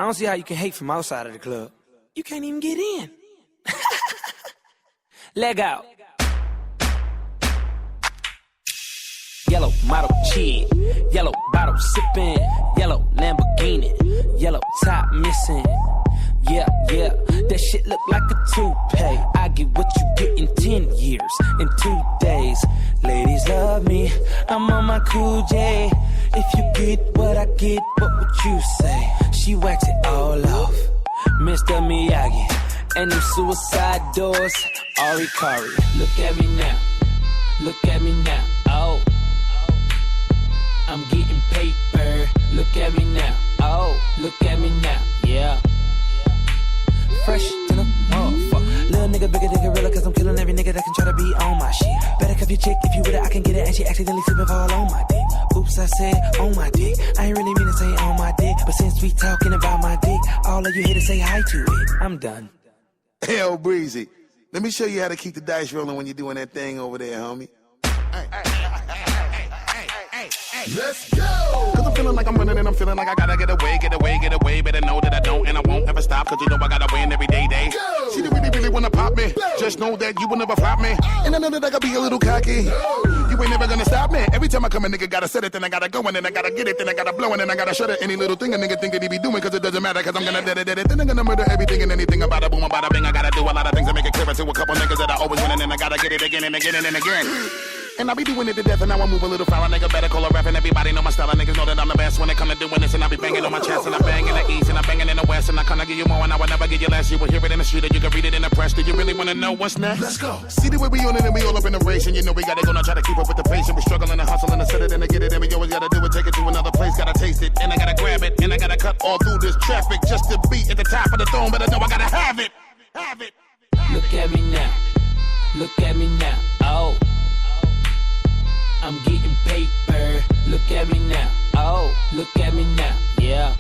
I don't see how you can hate from outside of the club. You can't even get in. Leg out. Yellow model cheat, yellow bottle sipping, yellow Lamborghini, yellow top missing. Yeah, yeah, that shit look like a toupee. I get what you get in 10 years, in 2 days. Ladies love me, I'm on my cool J. If you get what I get, what would you say? She wax it all off, Mr. Miyagi. And them suicide doors, Ari Kari. Look at me now, look at me now, oh. I'm getting paper, look at me now, oh. Look at me now, yeah. Fresh to the motherfucker. Little nigga bigger than gorilla, cause I'm killing every nigga that can try to be on my shit. Better cuff your chick, if you with it, I can get it. And she accidentally slip and fall on my dick. Oops, I said on my dick. I ain't really mean to say on my dick, but since we talking about my dick, all of you here to say hi to it. I'm done. Hell, Breezy, let me show you how to keep the dice rolling when you're doing that thing over there, homie. Let's go! Cause I'm feeling like I'm running and I'm feeling like I gotta get away. Better know that I don't and I won't ever stop. Cause you know I gotta win every day. Go! She really wanna pop me. Go! Just know that you will never flop me. And I know that I gotta be a little cocky. Go! You ain't never gonna stop me. Every time I come a nigga gotta set it, then I gotta go and then I gotta get it, then I gotta blow and then I gotta shut it. Any little thing a nigga think that he be doing, cause it doesn't matter, cause I'm gonna dead it. Then I'm gonna murder everything and anything about a boom, about a bing. I gotta do a lot of things to make it clearer to a couple niggas that I always win and then I gotta get it again and again and again. And I be doing it to death, and now I move a little foul. A nigga better call a rap, and everybody know my style. And niggas know that I'm the best when it come to doing this. And I be banging on my chest, and I bang in the east, and I banging in the west. And I kinda give you more, and I will never give you less. You will hear it in the street, or you can read it in the press. Do you really wanna know what's next? Let's go. See the way we on it, and we all up in the race. And you know we gotta go now, try to keep up with the pace. And we struggling and hustling to set it and to get it. And we always gotta do it, take it to another place. Gotta taste it, and I gotta grab it. And I gotta cut all through this traffic just to be at the top of the throne. But I know I gotta have it. Have it. Look at me now. Look at me now. Oh. I'm getting paper, look at me now, oh, look at me now, yeah.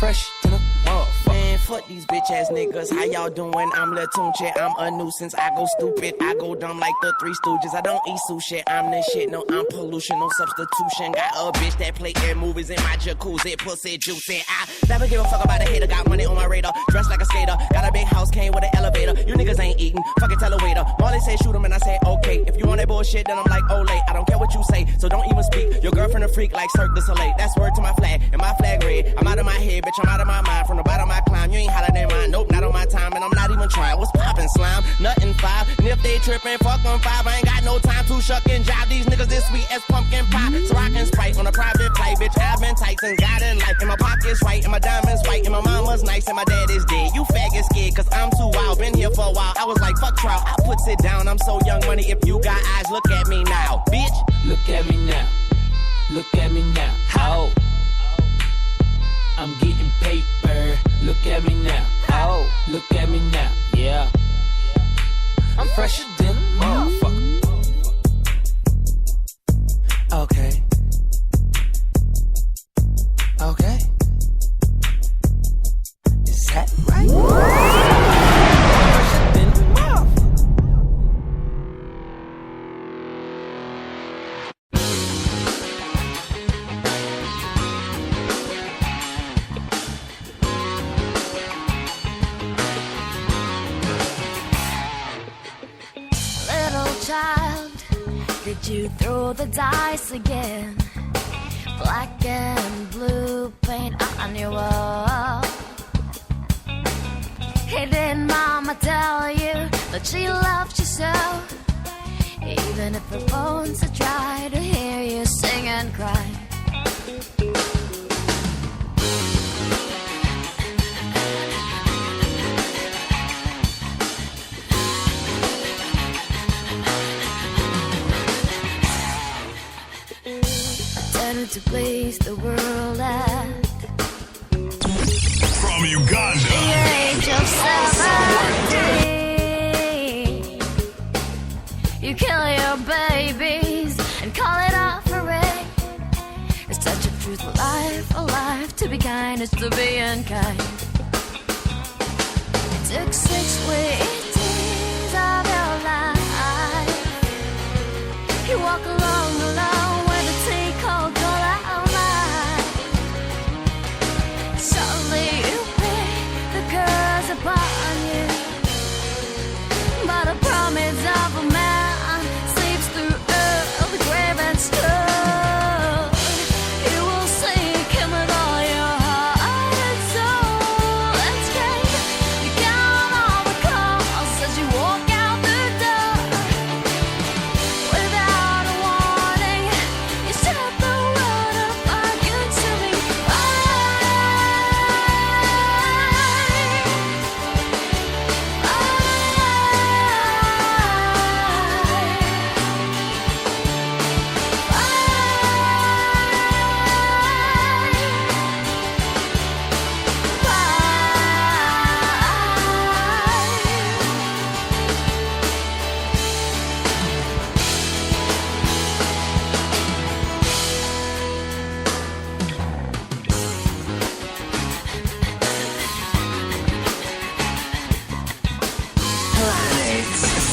Fresh to the motherfucker. Man, fuck these bitch ass niggas. How y'all doing? I'm Lil Tunche. I'm a nuisance. I go stupid. I go dumb like the Three Stooges. I don't eat sushi. I'm the shit. No, I'm pollution. No substitution. Got a bitch that play air movies in my jacuzzi. Pussy juicy. I never give a fuck about a hater. Got money on my radar. Dressed like a skater. Got a big house. Came with an elevator. You niggas ain't eating. Fucking tell a waiter. Marley say shoot him and I say okay. If you want that bullshit, then I'm like, oh, late. I don't care what you say. So don't even speak. Your girlfriend a freak like Cirque du Soleil. That's word to my flag. And my flag red. I'm out of my head, bitch. I'm out of my mind. From the bottom I climb. You ain't hotter than mine. Nope, not on my time. And I'm not even trying. What's poppin', slime? Nothing 5. And if they trippin', fuck them 5. I ain't got no time to shuck and jive. These niggas this sweet as pumpkin pie. So I can Sprite on a private flight. Bitch, I've been tight since God in life. And my pocket's right. And my diamonds white. And my mama's nice. And my dad is dead. You faggot scared. Cause I'm too wild. Been here for a while. I was like, fuck trial. I puts it down. I'm so young money. If you got eyes, look at me now. Bitch. Look at me now. Look at me now. Oh. I'm getting paper. Look at me now. Oh, look at me now. Yeah. I'm fresher than a motherfucker. Okay. Okay. Is that right? Fresher than a motherfucker. Child, did you throw the dice again? Black and blue paint on your wall. Hey, did mama tell you that she loved you so? Even if her bones are dry to hear you sing and cry. To please the world at from Uganda, the age of 17, you kill your babies and call it offering. It's such a truth, alive. To be kind is to be unkind. It took 6 weeks of your life. You walk along alone where the tea cold. So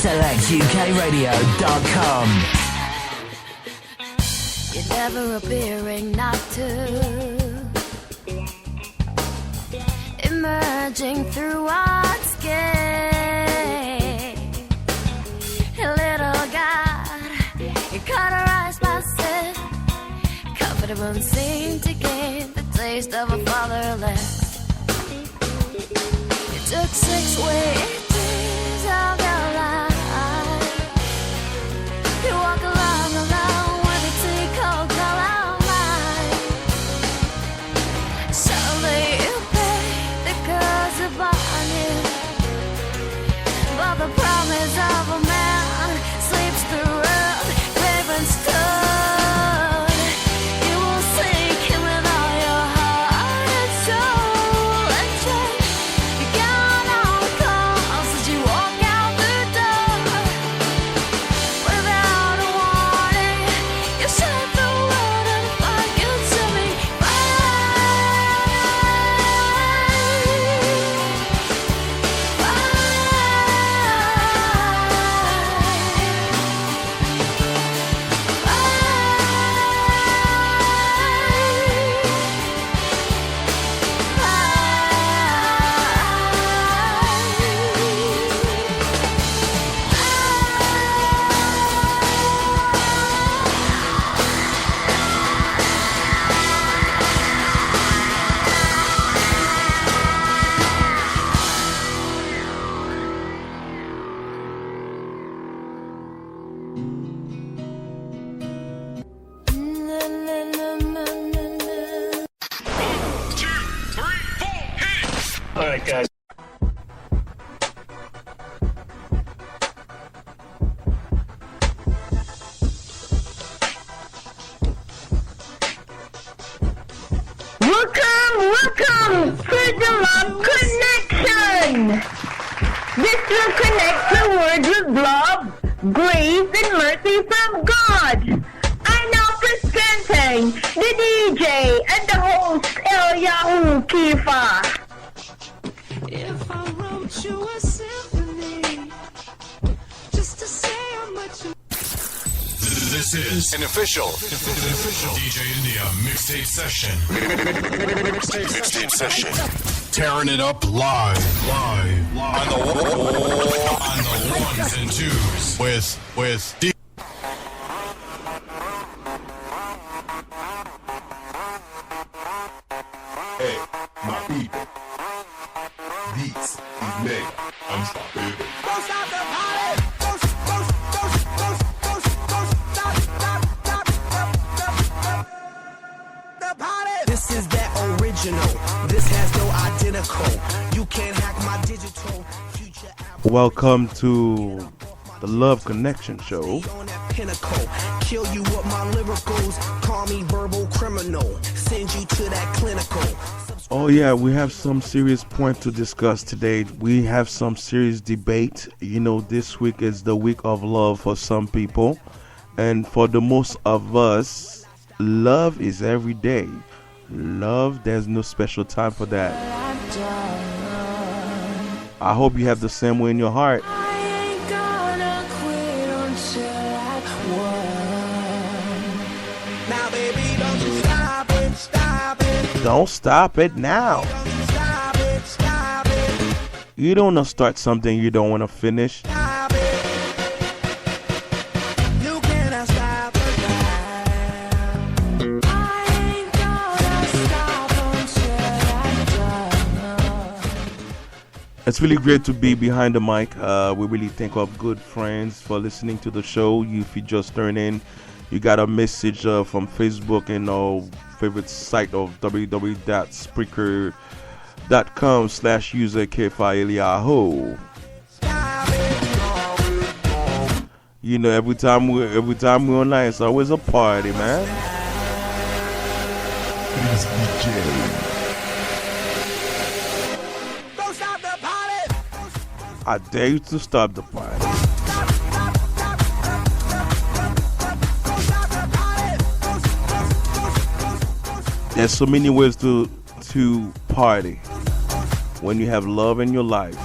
SelectUKRadio.com. You're never appearing not to, emerging through what's gay. Little God, you cauterized my sin, comfortable and seem to gain the taste of a fatherland. It took 6 weeks of your life. You walk along alone with a tea cold color line. Suddenly you pay the curse upon you, but the promise of a man sleeps through raven's toad. You will seek him with all your heart and soul and change. You count all the calls as you walk out the door. Without a warning, you set the world on fire. You set me Alright, guys. Welcome to the Love Connection. This will connect the words of love, grace, and mercy from God. I'm now presenting the DJ and the host, El Yahoo Kifa. If I wrote you a symphony, just to say how much you... This is an official DJ India mixtape session. Mixtape session. Tearing it up live on the ones and twos with D. Hey, my people. This is mega unstoppable. Don't stop the party. This is that original. This has no identical. You can't hack my digital future. Welcome to the Love Connection Show. On that pinnacle, kill you with my lyricals. Call me verbal criminal. Send you to that clinical. Oh yeah, we have some serious point to discuss today. We have some serious debate. You know, this week is the week of love for some people, and for the most of us, love is every day. Love, there's no special time for that. I hope you have the same way in your heart. Now, baby, don't you stop it. Don't stop it now. Stop it. You don't want to start something you don't want to finish. Stop it. You cannot stop the time. I ain't gonna stop until I'm done. It's really great to be behind the mic. We really thank our good friends for listening to the show. If you just turn in, you got a message from Facebook and our favorite site of www.spreaker.com/user KFILYAHO. You know, every time we're online, it's always a party, man. Please DJ. Don't stop the party. I dare you to stop the party. There's so many ways to party when you have love in your life.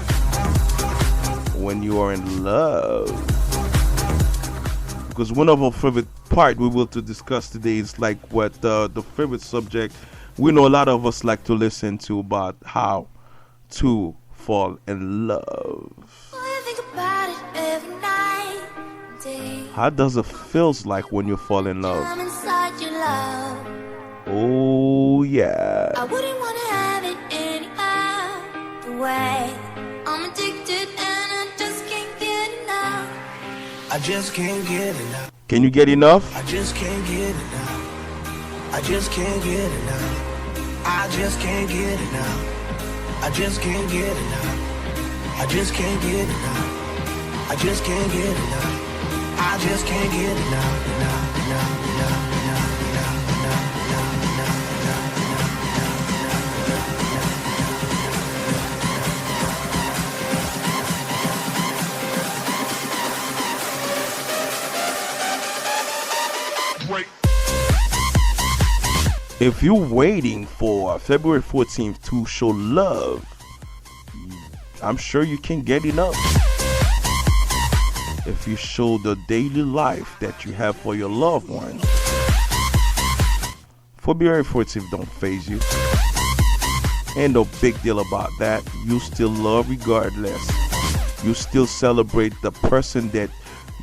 when you are in love. Because one of our favorite part we will to discuss today is like what the favorite subject we know a lot of us like to listen to about how to fall in love. How does it feels like when you fall in love? Oh yeah. I wouldn't want to have it any other way. I'm addicted and I just can't get enough. I just can't get enough. Can you get enough? I just can't get enough. I just can't get enough. I just can't get enough. I just can't get enough. I just can't get enough. I just can't get enough. I just can't get enough. Enough, enough, enough, enough, enough, enough, enough, Wait. If you're waiting for February 14th to show love, I'm sure you can get enough. If you show the daily life that you have for your loved one, February 14th don't phase you. Ain't no big deal about that. You still love regardless. You still celebrate the person that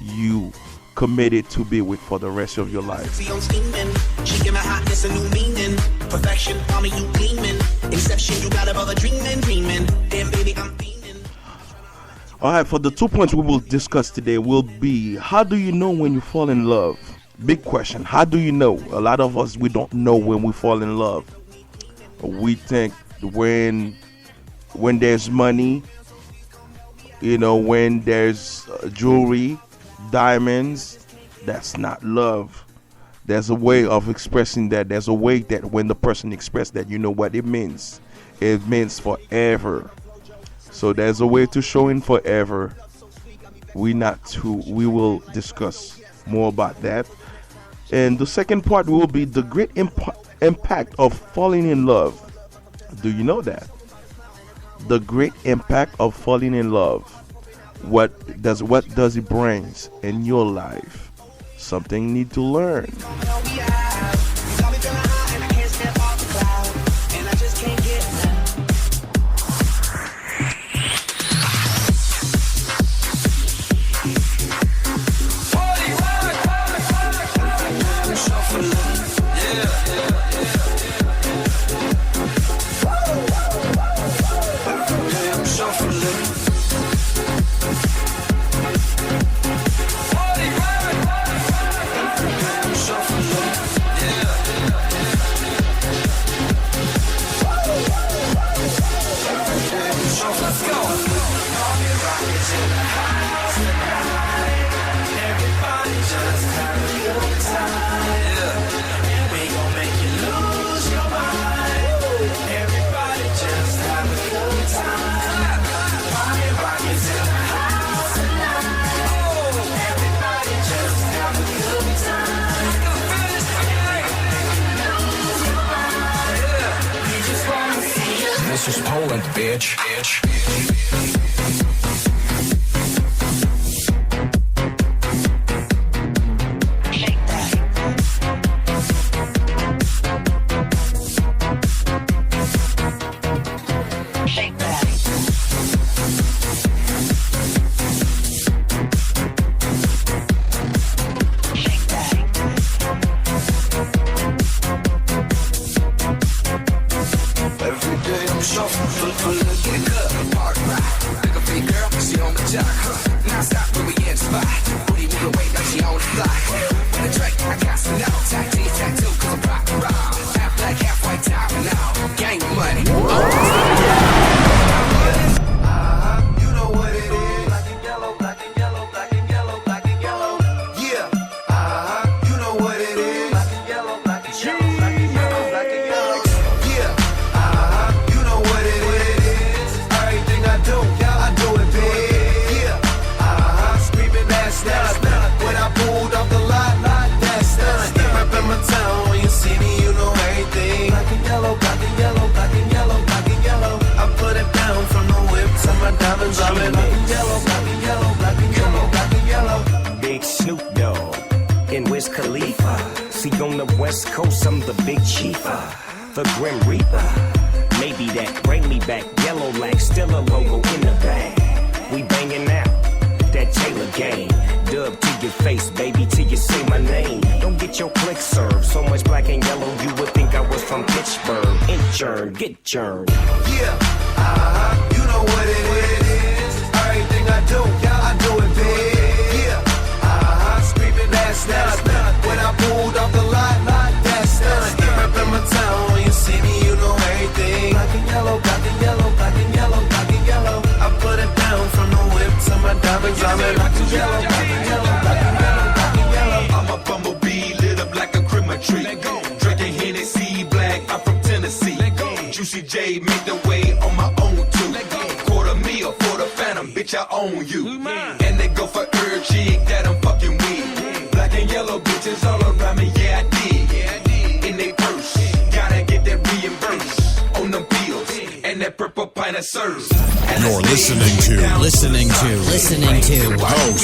you committed to be with for the rest of your life. She give my hotness a new meaning. Perfection, mommy, you gleaming. Inception, you got above a dreaming. Damn, baby, I'm fiending. All right, for the 2 points we will discuss today will be, how do you know when you fall in love? Big question. How do you know? A lot of us, we don't know when we fall in love. We think when there's money, when there's jewelry, diamonds, that's not love. There's a way of expressing that. There's a way that when the person expresses that, you know what it means. It means forever. So there's a way to show in forever. We will discuss more about that. And the second part will be the great impact of falling in love. Do you know that? The great impact of falling in love. What does it bring in your life? Something you need to learn. This is Poland, bitch. The Grim Reaper. Maybe that bring me back. Yellow lack, still a logo in the bag. We banging out that Taylor game. Dub to your face, baby, till you say my name. Don't get your click served. So much black and yellow, you would think I was from Pittsburgh. Inchurn, get churned. Yeah, you know what it is. Everything I do, I do it big. Yeah, screaming that's not. When I pulled off the lot, that's not. Reppin' my town, when you see me, you know everything. Black and yellow, black and yellow, black and yellow, black and yellow. I put it down from the whip to my diamonds. I'm in black and yellow, black and yellow, black and yellow, black and yellow. I'm a bumblebee, lit up like a Christmas tree. Drinking Hennessy, black, I'm from Tennessee. Juicy J made the way on my own too. Quarter meal for the phantom, bitch, I own you. And they go for every chick that I'm fucking with. Black and yellow bitches all around me, yeah I did. In they purse, gotta get that reimbursed on them bills and that purple pint of serves. You're listening to House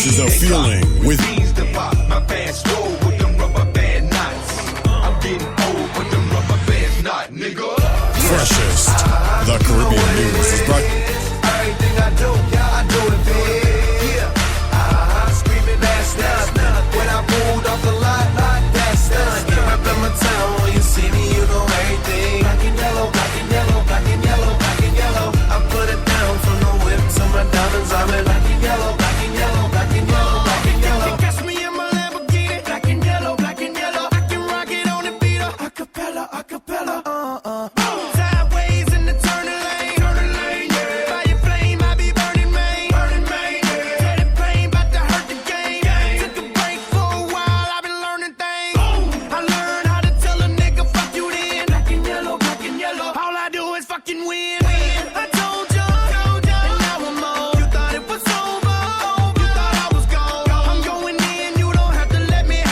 is a Feeling with my pants roll with them rubber band knots. I'm getting old with them rubber bands not, nigga. Freshest. The Caribbean News is brought. Everything I do, I do it big. Yeah, screaming that's not. When I pulled off the lot, that's not. Reppin' my town, when you see me, you know everything. Black and yellow, black and yellow, black and yellow, black and yellow. I put it down from the whip to my diamonds. I'm in black and yellow, black and yellow, black and yellow, black and yellow. Catch me in my Lamborghini, black and yellow, black and yellow. I can rock it on the beat, acapella, acapella. Sideways in the turning lane, yeah. Fire flame, I be burning main, yeah. Tell the pain, about to hurt the game. Took a break for a while, I've been learning things. I learned how to tell a nigga fuck you then. Black and yellow, all I do is fucking win. I told you, and now I'm on. You thought it was over, you thought I was gone. I'm going in, you don't have to let me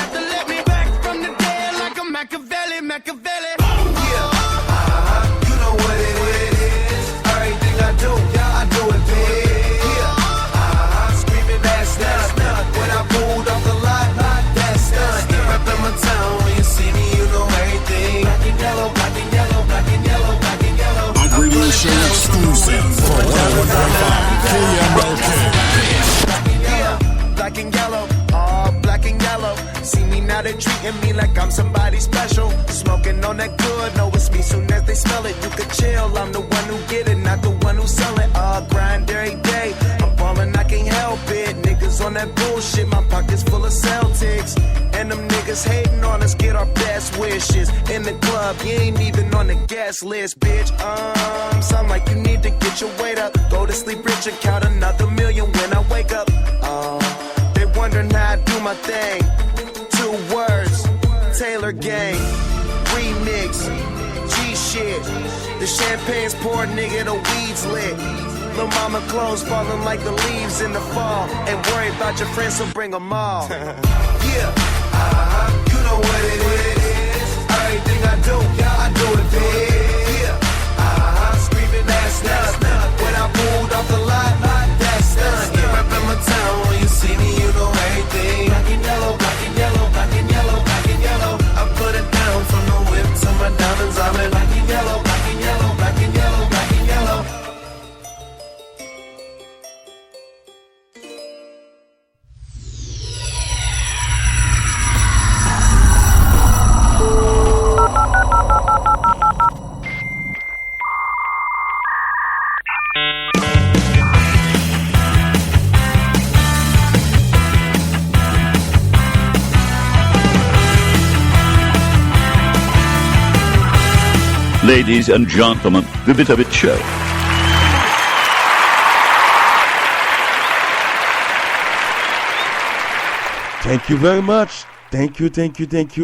back from the dead like a Machiavelli. You know what it is. Everything I do, I do it big. Yeah, screaming that's not. When I pulled off the lot, that's not. Reppin' my town, when you see me, you know everything. Black and yellow, black and yellow, black and yellow, black and yellow. A radio show exclusive for 101.5 KMLK. Black and yellow, all black and yellow. See me now, they treating me like I'm somebody special. Smoking on that good, know it's me soon as they smell it. You could chill, I'm the one who get it, not the one who sell it. Grind every day, I'm ballin', I can't help it. Niggas on that bullshit, my pockets full of Celtics. And them niggas hating on us, get our best wishes. In the club, you ain't even on the guest list, bitch. Sound like you need to get your weight up. Go to sleep rich and count another million when I wake up. They wondering how I do my thing. 2 words, Taylor Gang, remix, G shit. The champagne's poured, nigga, the weed's lit. Lil' mama clothes falling like the leaves in the fall. Ain't worried about your friends, so bring them all. Yeah, you know what it is. Everything I do, I do it big. Yeah, screaming that's not. When I pulled off the lot, that's not. Reppin' my town, when you see me, you know everything. Black and yellow, black and yellow, black and yellow, black and yellow. I put it down from the whip to my diamonds. I'm in black and yellow, black and yellow, black and yellow, black and yellow. Ladies and gentlemen, the Bit of It Show. Thank you very much. Thank you.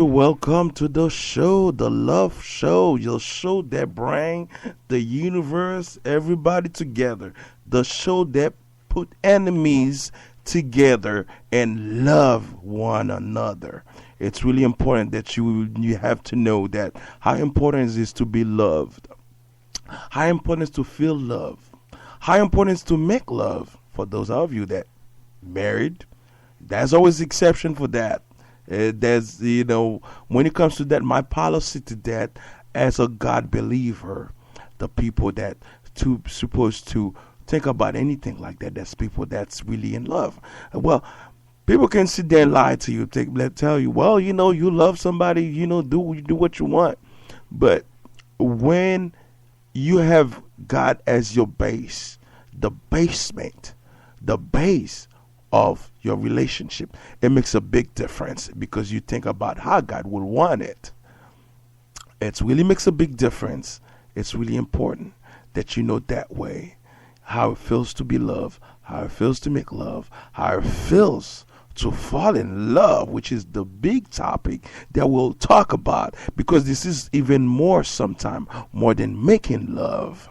Welcome to the show, the Love Show, your show that bring the universe, everybody together. The show that put enemies together and love one another. It's really important that you have to know that how important it is to be loved, how important it is to feel love, how important it is to make love. For those of you that married, there's always exception for that. There's, when it comes to that, my policy to that, as a God believer, the people that supposed to think about anything like that, that's people that's really in love. Well, people can sit there and lie to you, tell you, well, you know, you love somebody, you know, do what you want. But when you have God as your base, the basement, the base of your relationship, it makes a big difference because you think about how God would want it. It really makes a big difference. It's really important that you know that way how it feels to be loved, how it feels to make love, how it feels to fall in love, which is the big topic that we'll talk about, because this is even more sometimes more than making love.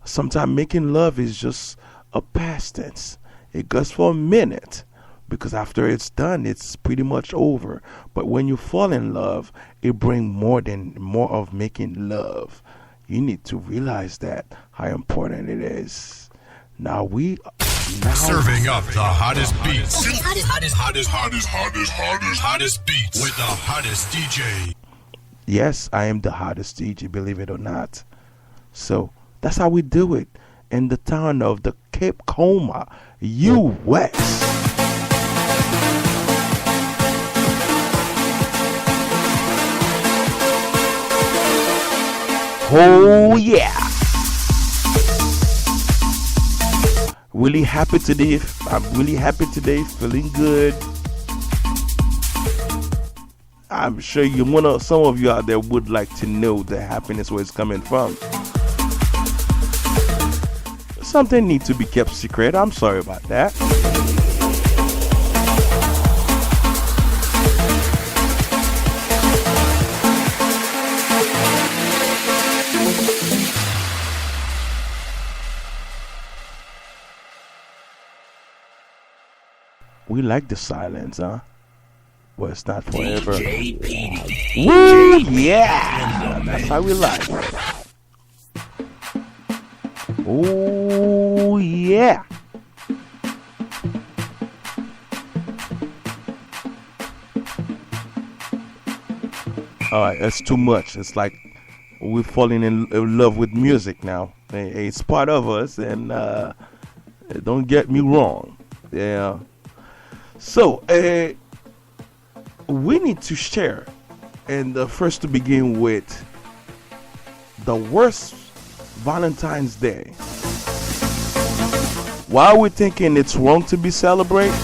Sometimes making love is just a past tense. It goes for a minute because after it's done, it's pretty much over. But when you fall in love, it brings more of making love. You need to realize that, how important it is. Now serving up the hottest beats. Hottest beats with the hottest DJ. Yes, I am the hottest DJ, believe it or not. So that's how we do it in the town of the Cape Coma, U.S. Oh yeah. Really happy today. I'm really happy today, feeling good. I'm sure some of you out there would like to know the happiness where it's coming from. Something needs to be kept secret. I'm sorry about that. We like the silence, huh? Well, it's not forever. DJ Petey. Woo, yeah! That's how we like it. Oh, yeah! Alright, that's too much. It's like we're falling in love with music now. It's part of us, and don't get me wrong. Yeah. So, we need to share, and first to begin with, the worst Valentine's Day. Why are we thinking it's wrong to be celebrated?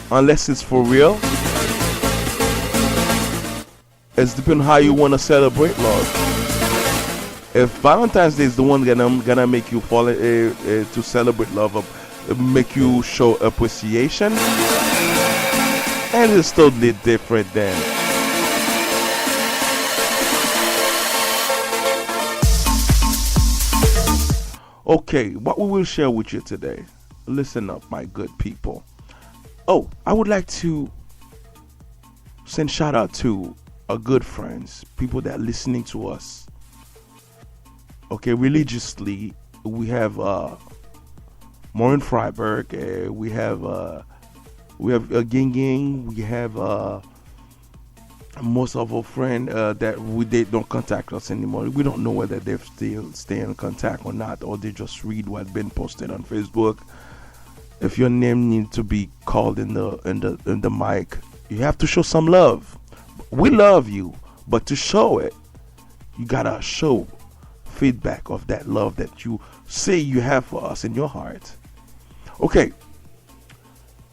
Unless it's for real. It's depending on how you want to celebrate love. If Valentine's Day is the one gonna make you fall to celebrate love, make you show appreciation, and it's totally different then. Okay, what we will share with you today, listen up, my good people. Oh, I would like to send shout out to our good friends, people that are listening to us. Okay, religiously, we have Maureen Freiberg, we have Ging, we have most of our friends that they don't contact us anymore. We don't know whether they still stay in contact or not, or they just read what's been posted on Facebook. If your name needs to be called in the mic, you have to show some love. We love you, but to show it, you gotta show feedback of that love that you say you have for us in your heart. Okay.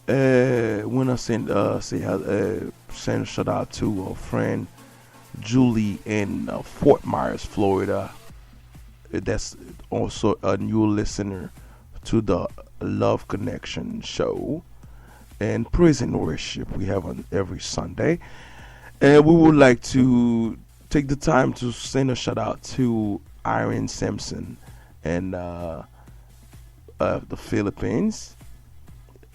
When I send shout out to a friend Julie in Fort Myers, Florida. That's also a new listener to the Love Connection show and praise and worship we have on every Sunday. And we would like to take the time to send a shout out to Irene Simpson and the Philippines.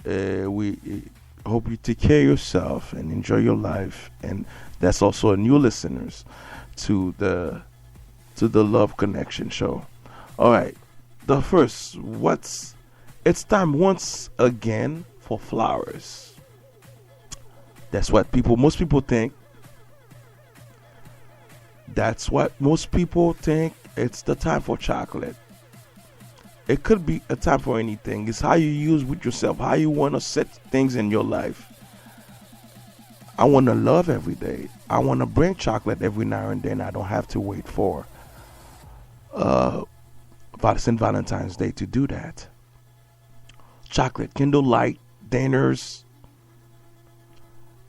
We hope you take care of yourself and enjoy your life. And that's also a new listeners to the Love Connection show. All right, the first, it's time once again for flowers. That's what most people think. That's what most people think. It's the time for chocolate. It could be a time for anything. It's how you use with yourself, how you want to set things in your life. I want to love every day. I want to bring chocolate every now and then. I don't have to wait for St. Valentine's Day to do that. Chocolate, candlelight, dinners,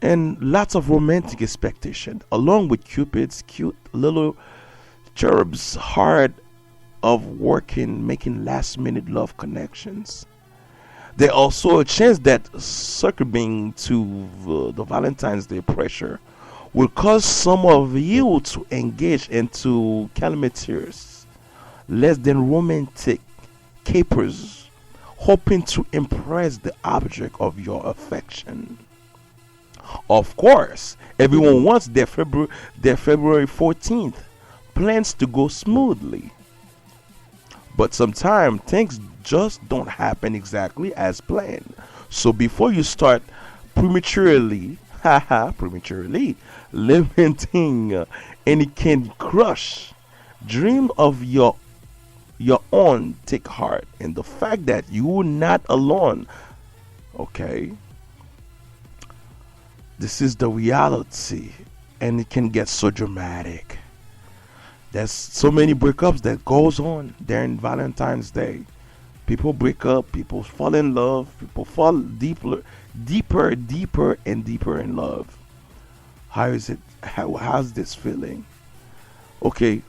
and lots of romantic expectation, along with Cupid's cute little cherubs hard of working, making last-minute love connections. There's also a chance that succumbing to the Valentine's Day pressure will cause some of you to engage into calamitous, less than romantic capers, hoping to impress the object of your affection. Of course, everyone wants their February 14th plans to go smoothly. But sometimes things just don't happen exactly as planned. So before you start prematurely lamenting any Candy Crush, dream of your own. Take heart in the fact that you're not alone. Okay? This is the reality, and it can get so dramatic. There's so many breakups that goes on during Valentine's Day. People break up, people fall in love, people fall deeper and deeper in love. How is it? How's this feeling? Okay.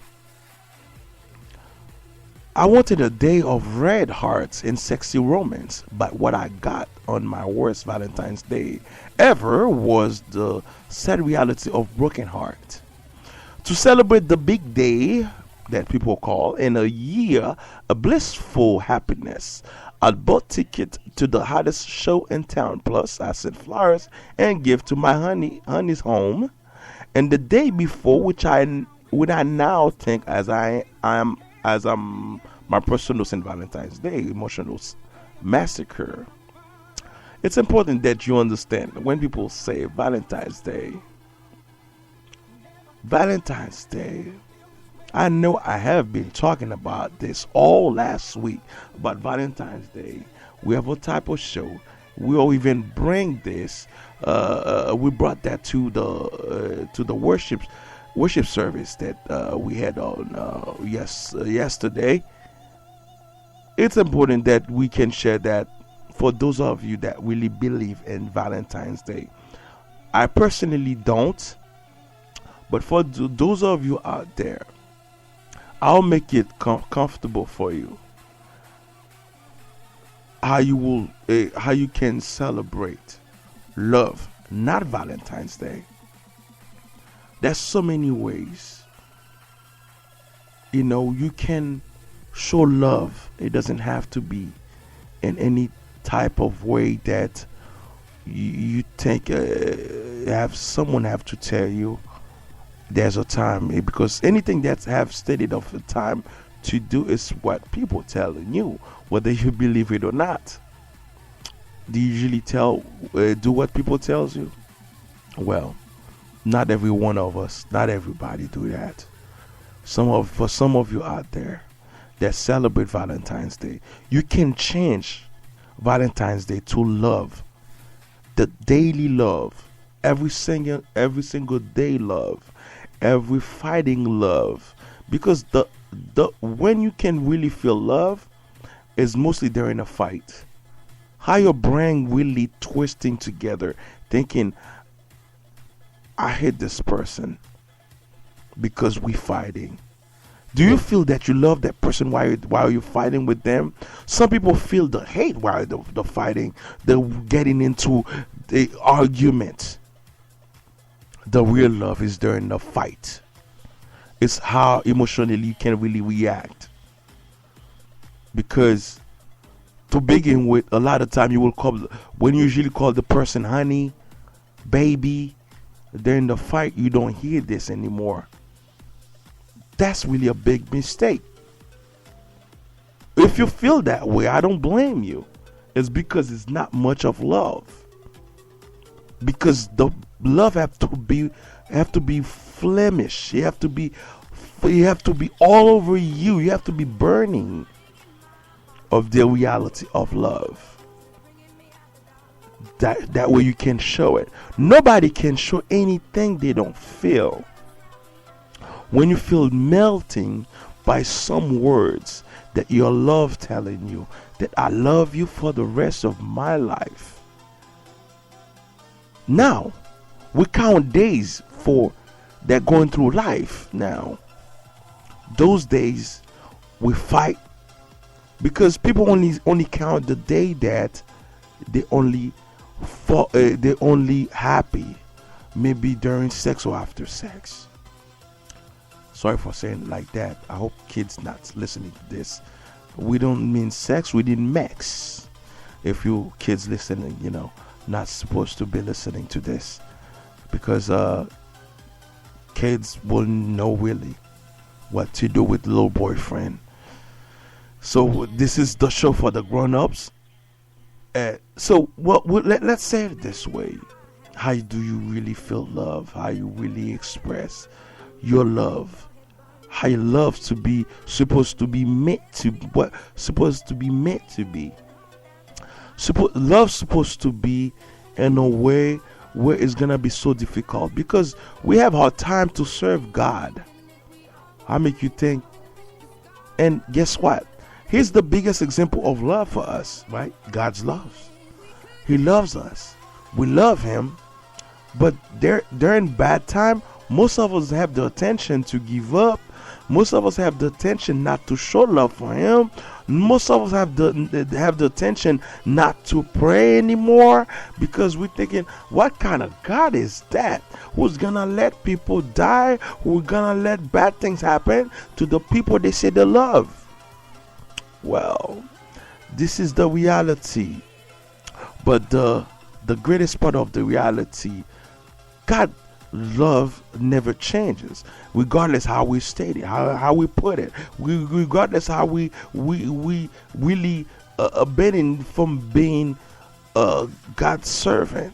I wanted a day of red hearts and sexy romance, but what I got on my worst Valentine's Day ever was the sad reality of broken heart. To celebrate the big day that people call in a year a blissful happiness, I bought ticket to the hottest show in town. Plus, I sent flowers and gift to my honey's home. And the day before, which I now think as my personal St. Valentine's Day emotional massacre. It's important that you understand when people say Valentine's Day. I know I have been talking about this all last week about Valentine's Day. We have a type of show. We'll even bring this. We brought that to the worship service that we had on yesterday. It's important that we can share that for those of you that really believe in Valentine's Day. I personally don't, but for those of you out there, I'll make it comfortable for you. How you can celebrate love, not Valentine's Day. There's so many ways. You can show love. It doesn't have to be in any type of way that you think someone have to tell you there's a time, because anything that have stated of a time to do is what people telling you, whether you believe it or not. Do you usually do what people tells you? Well, not every one of us, not everybody do that. For some of you out there that celebrate Valentine's Day, you can change Valentine's Day to love, the daily love, every single day love, every fighting love, because the when you can really feel love is mostly during a fight. How your brain really twisting together, thinking, I hate this person because we fighting. Do you feel that you love that person while you're fighting with them? Some people feel the hate while they're fighting. They're getting into the argument. The real love is during the fight. It's how emotionally you can really react. Because to begin with, a lot of time when you usually call the person honey, baby, during the fight, you don't hear this anymore. That's really a big mistake. If you feel that way, I don't blame you. It's because it's not much of love. Because the love have to be flemish. You have to be all over you. You have to be burning of the reality of love. That way you can show it. Nobody can show anything they don't feel. When you feel melting by some words that your love telling you that I love you for the rest of my life. Now, we count days for that going through life now. Those days we fight because people only count the day that they only happy, maybe during sex or after sex. Sorry for saying it like that. I hope kids not listening to this. We don't mean sex, we didn't mix. If you kids listening, not supposed to be listening to this, because kids will know really what to do with little boyfriend. So this is the show for the grown-ups. So let's say it this way. How do you really feel love? How you really express your love? How your love supposed to be meant to be. Love supposed to be in a way where it's gonna be so difficult, because we have hard time to serve God. I make you think. And guess what? Here's the biggest example of love for us, right? God's love. He loves us. We love him. But during bad time, most of us have the attention to give up. Most of us have the attention not to show love for him. Most of us have the attention not to pray anymore, because we're thinking, what kind of God is that? Who's gonna let people die? Who's gonna let bad things happen to the people they say they love? Well, this is the reality. But the greatest part of the reality, God love never changes, regardless how we state it, how we put it, regardless how we really abetting from being God's servant.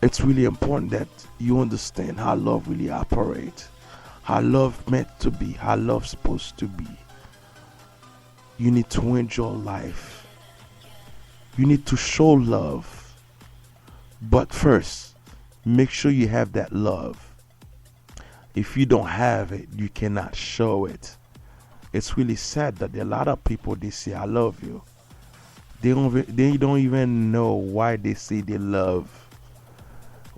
It's really important that you understand how love really operates, how love meant to be, how love's supposed to be. You need to enjoy life. You need to show love. But first, make sure you have that love. If you don't have it, you cannot show it. It's really sad that there are a lot of people, they say I love you. They don't even know why they say they love.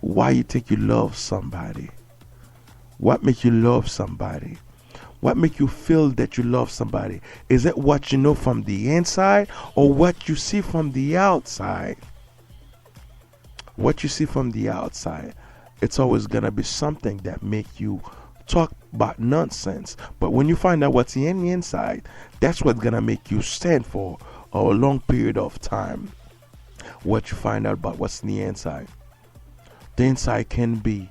Why you think you love somebody? What makes you love somebody? What makes you feel that you love somebody? Is it what you know from the inside, or what you see from the outside? What you see from the outside, it's always gonna be something that make you talk about nonsense. But when you find out what's in the inside, that's what's gonna make you stand for a long period of time. What you find out about what's in the inside. The inside can be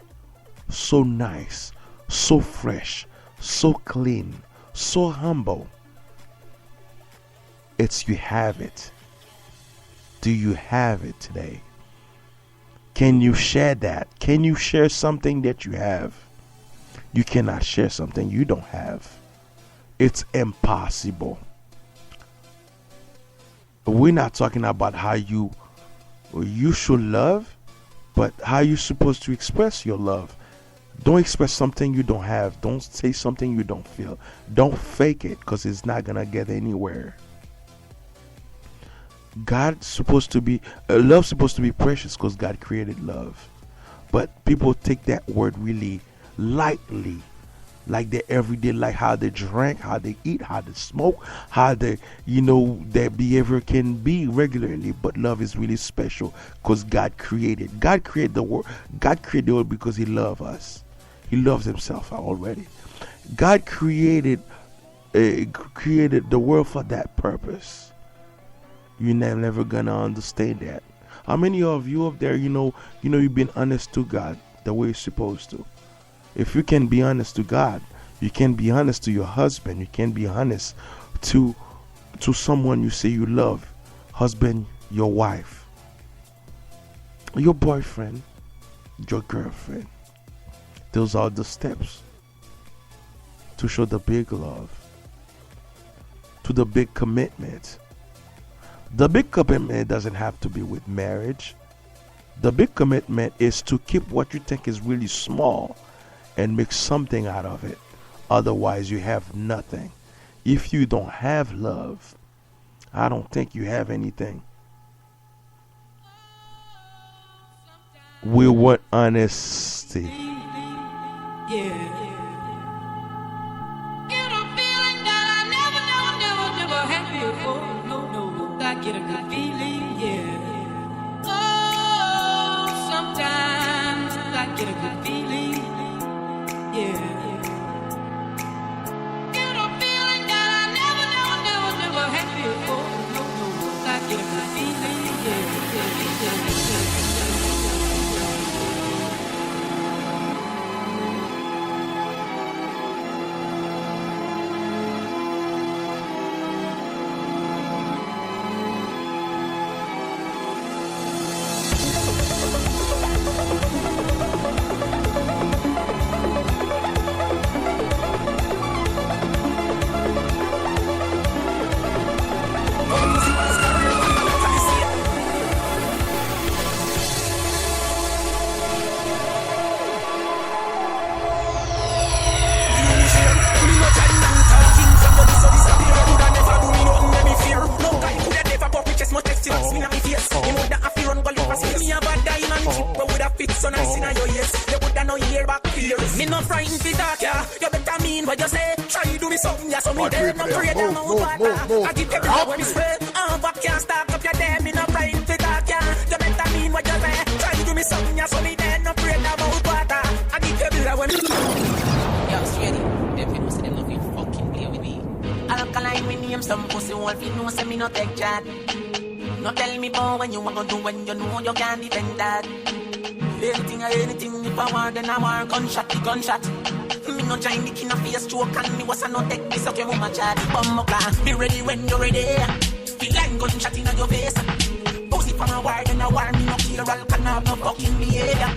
so nice, so fresh, so clean, so humble. It's you have it. Do you have it today? Can you share that? Can you share something that you have? You cannot share something you don't have. It's impossible. We're not talking about how you should love, but how you're supposed to express your love. Don't express something you don't have. Don't say something you don't feel. Don't fake it, because it's not gonna get anywhere. God's supposed to be love's supposed to be precious, because God created love. But people take that word really lightly, like their everyday life, how they drink, how they eat, how they smoke, how they, their behavior can be regularly. But love is really special, because God created the world. God created the world because he loves us. He loves himself already. God created the world for that purpose. You're never gonna understand that. How many of you up there, you've been honest to God the way you're supposed to? If you can be honest to God, you can be honest to your husband. You can be honest to someone you say you love. Husband, your wife, your boyfriend. your girlfriend. Those are the steps to show the big love, to the big commitment. The big commitment doesn't have to be with marriage. The big commitment is to keep what you think is really small and make something out of it. Otherwise, you have nothing. If you don't have love, I don't think you have anything. We want honesty. Yeah. Get a feeling that I never had before. No, I get a good feeling, yeah. Oh, sometimes I get a good feeling, yeah. Get a feeling that I never had before. No, I get a good feeling, yeah. Me no frightened for that, yeah. You better mean what you say. Try do me something, yeah. So me there, no afraid of no water. I give every when me spray. But can't start up your day. Me no frightened for that, yeah. You better mean what you say. Try do me something, yeah. So me there, no afraid of no water. I give every when me. Yo, straight. Them people say them love you fucking play with me. Alkaline, me name some pussy wolf. You know, say me no take chat. No tell me about when you want to do when you know you can't defend that. Anything, if I want, then I want gunshot. Me no join the king of face joke and me was a no take this up your mama chat. Bumma be ready when you're ready. Feel like gunshot in your face. Pussy from a war, then a war, me no kill all can have no fucking behavior.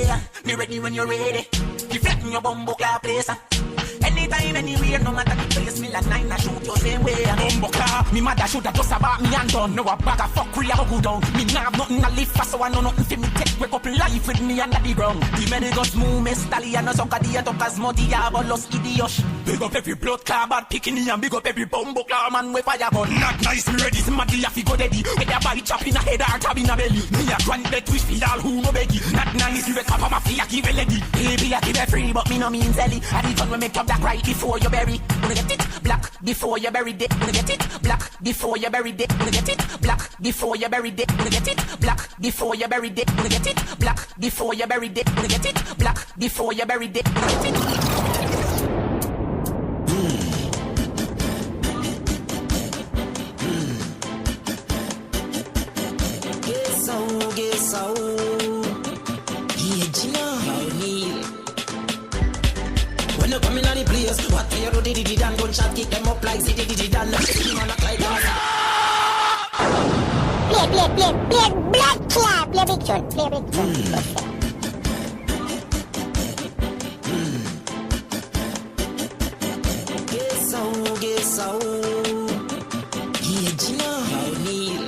Yeah, me ready when you're ready. You flatten your bumbo place. Anytime, anywhere, no matter the place, me like 9, I shoot your same way. Bumbo car, me mother should have just about me and done. No a bag of fuckery, I go down. Me nah have nothing to live for, so I know nothing for me take. Wake up life with me under the ground. The medicals move, me stallion, no sucker, the attackers, muddy, I have lost idiot. Big up every blood car, bad picking and big up every bumbo car, man, with fire gun. Not nice, me ready, somebody have to go daddy. With a body chop in a head or tab in a belly. Me a grand bed wish for all who no beggy. Not nice, you wake up, I'm a fee, I give a lady. Baby, I give a free, but me no mean zelly. I did fun when make up that right before you bury. Wanna get it black before you bury it. Wanna get it black before you bury it. Wanna get it black before you bury it. Wanna get it black before you bury it. Wanna get it black before you bury it. Wanna get it black before you bury it. Wanna get it. Guess so. Yeah, Gina, Neil. When you come in on the place, what do you do? Did and gunshot kick them up like city did and play big tune. Guess so. Yeah, Gina, Neil.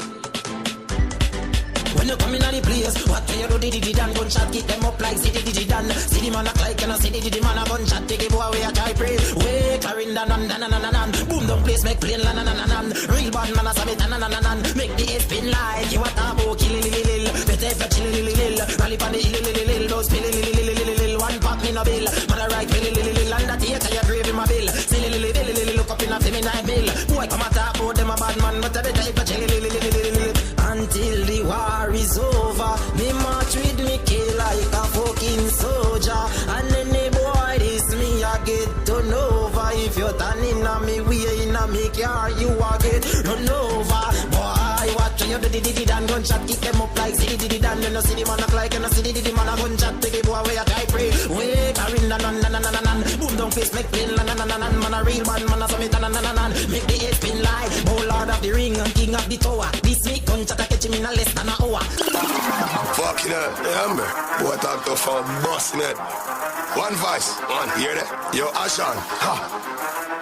When you come in on the place, what do you do? Did and gunshot kick them up like city did and city man act like you know city did man a gunshot take it boy we a try pray. Wait, carrying down boom down place make plain real bad man a sabit make the air spin like you a tabo kill better if you chill rally pan the hill those pill one pop me no bill man a right pill and that here you grave in my bill silly look up in a feminine bill boy come a talk about them a bad man but a better if you chill until the war is over. Me march with me kill like a fucking soldier. And any boy this me I get turn over. If you're turning on me way in a me car you a get run over. Boy watch you did and gunshot kick them up like city did and you know see the man act like you know see the man a gunshot take it boy where I try pray. Wait carrying the boom down face make plain man a real man a summit make the head spin like oh lord of the ring and king of the tower. This me gunshot catch him in a less than an hour. Fuck You know, remember, boy talk to for busting it. One voice, one, hear that? Yo, Ashan, ha.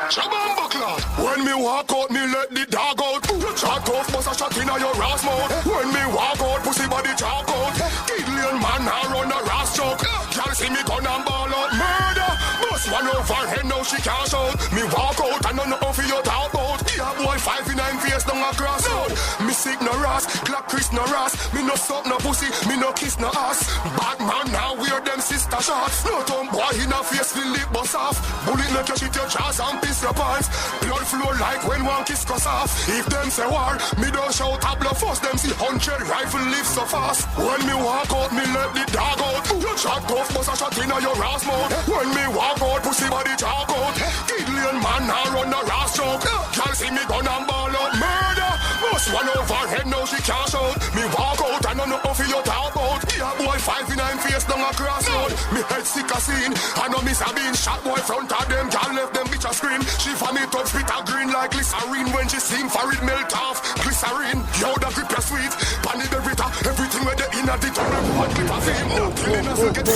Shabamba cloud. When me walk out, me let the dog out. You chat off, bust a shot in your ass mouth. When me walk out, pussy body chalk out. Gideon man, I run a ras choke. Can't see me gun and ball out. Murder, bust one over head, now she can't shout. Me walk out, and I know how for your talk out. Yeah, boy, 5 in 9 face down across road. Me sick no ras, Glock Chris no ras. Me no suck no pussy, me no kiss no ass. Bad man now wear them sister shots. No dumb boy in a face, feel lip bust off. Bullet make you shit your jaws and piss your pants. Blood flow like when one kiss cuss off. If them say war, me don't shout a blow first. Them see 100 rifle live so fast. When me walk out, me let the dog out. You chat tough, bust a shot in your ass mouth. When me walk out, pussy body talk out. Gideon man, I run a ras choke. Can't see me gun and ball out. Murder, bust one over head, now she can't shout. Me walk out, and I know how for your talk out. Yeah, boy, 5 in 9 face down across road. Me head sick a scene. I know miss a bean shot, boy, front of them. Can't left them bitch a scream. She for me top spit a green like glycerine. When she sing for it melt off glycerine. Yo, the grip your sweet. Panny the Rita. Everything where they in a dit. One clip of fame. No killing us will get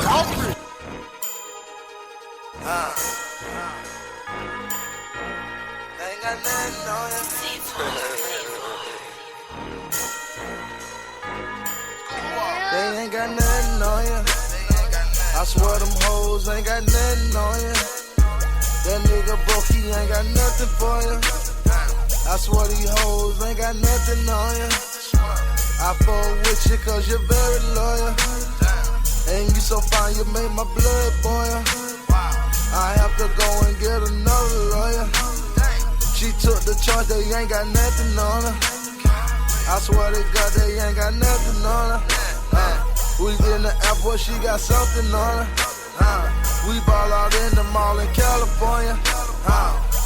hungry. Ain't got nothing on ya. They ain't got nothing on ya. I swear them hoes ain't got nothing on ya. That nigga broke, he ain't got nothing for ya. I swear these hoes ain't got nothing on ya. I fuck with you cause you're very loyal. And you so fine, you make my blood boil. I have to go and get another lawyer. She took the charge, they ain't got nothing on her. I swear to God, they ain't got nothing on her. We in the airport, she got something on her. We ball out in the mall in California.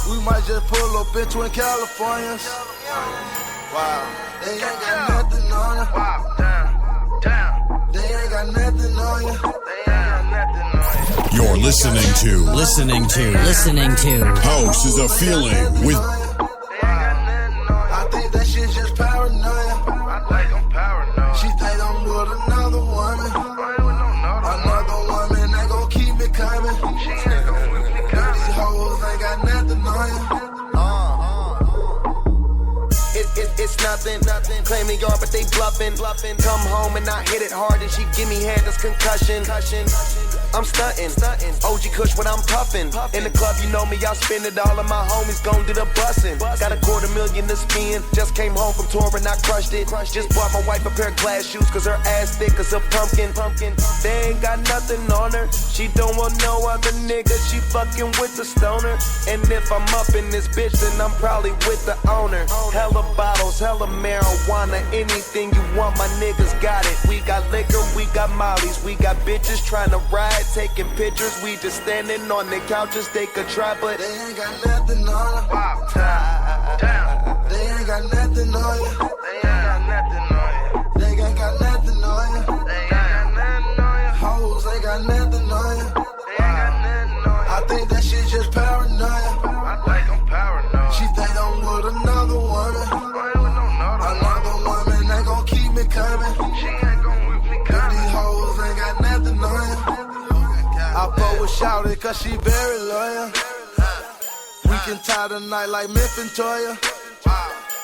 We might just pull up in Twin Californias. Wow, they ain't got nothing on her. Wow, damn. They ain't got nothing on you. They ain't got nothing on you. You're listening to House is a Feeling with. I think that shit just paranoia. I think I'm paranoid. She think I'm with another woman. Another woman that gon' keep me coming. She ain't gon' keep me coming. These hoes ain't got nothing on you. It's nothing. Claiming yard, but they bluffing. Come home and I hit it hard and she give me hand, that's concussion. I'm stunting. OG Kush when I'm puffing. In the club, you know me, I'll spend it all. And my homies gon' do the bussin'. Got $250,000 to spend. Just came home from touring, I crushed it. Just bought my wife a pair of glass shoes, cause her ass thick as a pumpkin. They ain't got nothing on her. She don't want no other nigga. She fucking with the stoner. And if I'm up in this bitch, then I'm probably with the owner. Hella bottles, hella marijuana. Anything you want, my niggas got it. We got liquor, we got mollies. We got bitches trying to ride, taking pictures. We just standing on the couches, they could try, but they ain't got nothing on her. Wow, they ain't got nothing on you. They ain't got nothing on you. They ain't got nothing on you. They ain't got nothing on you. Hoes ain't got nothing on you. They ain't got nothing on you. I think that shit just paranoia. I think I'm paranoid. She think I'm with another woman. Another woman that gon' keep me coming. She ain't gon' keep me coming. These hoes ain't got nothing on you. I fuck with Shawty cause she very loyal. We can tie the night like Myth and Toya.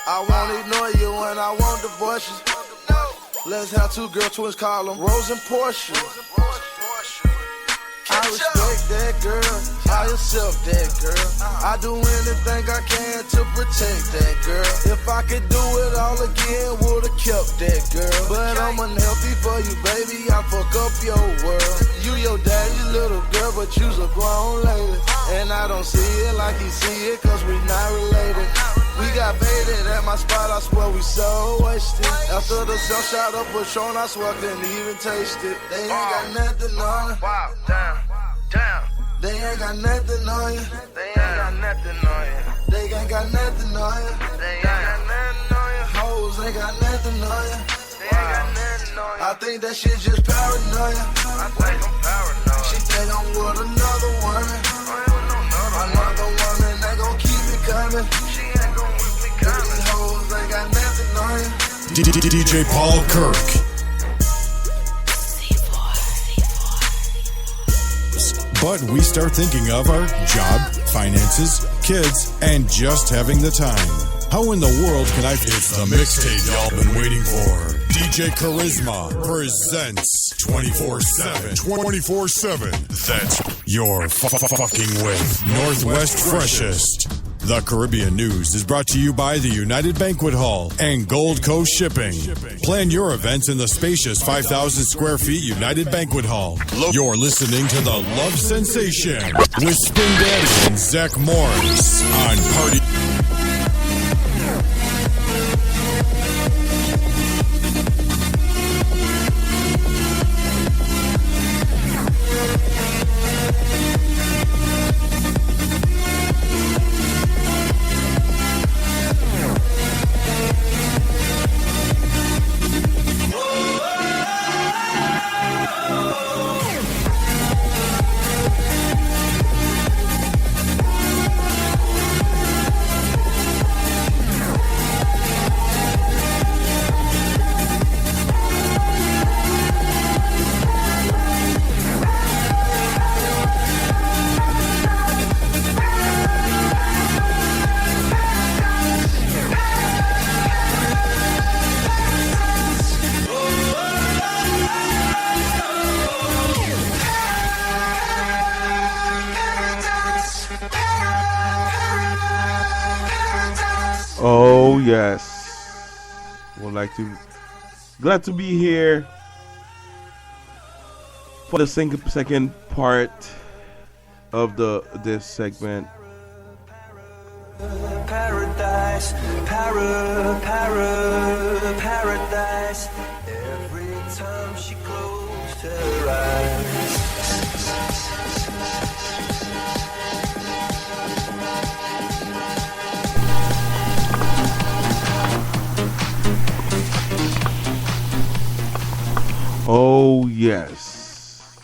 I won't ignore you when I won't divorce you. Let's have 2 girl twins, call them Rose and Portia. I respect that girl, I accept that girl. I do anything I can to protect that girl. If I could do it all again, would've kept that girl. But I'm unhealthy for you, baby, I fuck up your world. You your daddy's little girl, but you's a grown lady. And I don't see it like you see it, cause we not related. We got baited at my spot, I swear we so wasted. After the sun shot up Patron, I swear I couldn't even taste it. They ain't got nothing on it. Wow, damn. They ain't got nothing on you. They ain't got nothing on you. They ain't got nothing on you. They ain't got nothing on you. Hoes ain't got nothing on you. They ain't got nothing on you. I think that shit just paranoia. I think I'm paranoid. She think I'm with another woman. Another woman that gon' keep me coming. She ain't gon' keep me coming. These hoes ain't got nothing on you. DJ Paul Kirk. But we start thinking of our job, finances, kids, and just having the time. How in the world can I... It's the mixtape y'all been waiting for. DJ Charisma presents 24/7. 24/7. That's your fucking with Northwest Freshest. The Caribbean News is brought to you by the United Banquet Hall and Gold Coast Shipping. Plan your events in the spacious 5,000 square feet United Banquet Hall. You're listening to the Love Sensation with Spin Daddy and Zach Morris on Party. Oh yes, glad to be here for the second part of this segment. Paradise, paradise. Every time she closed her eyes. Oh yes,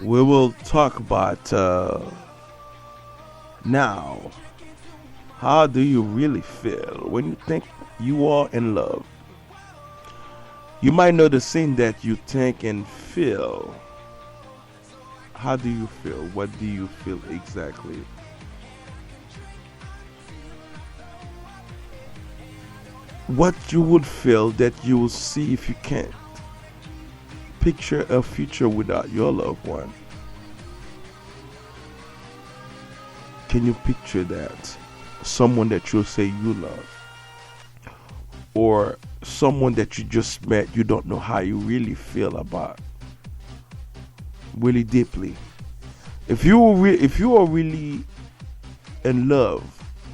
we will talk about now. How do you really feel when you think you are in love? You might know the same that you think and feel. How do you feel? What do you feel exactly? What you would feel that you will see if you can't picture a future without your loved one. Can you picture that? Someone that you'll say you love, or someone that you just met, you don't know how you really feel about, really deeply. If you are really in love,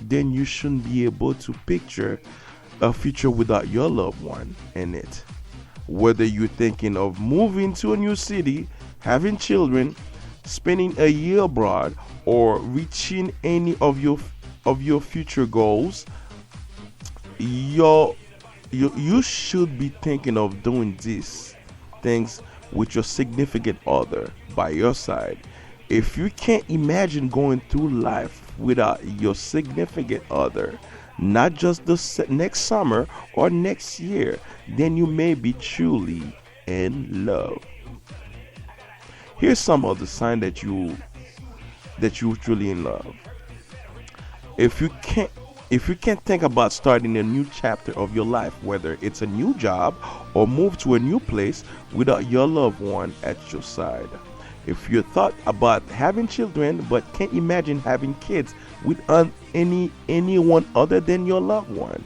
then you shouldn't be able to picture a future without your loved one in it. Whether you're thinking of moving to a new city, having children, spending a year abroad, or reaching any of your future goals, you should be thinking of doing these things with your significant other by your side. If you can't imagine going through life without your significant other, not just the next summer or next year, then you may be truly in love. Here's some of the signs that you're truly in love. If you can't think about starting a new chapter of your life, whether it's a new job or move to a new place without your loved one at your side. If you thought about having children but can't imagine having kids with anyone other than your loved one.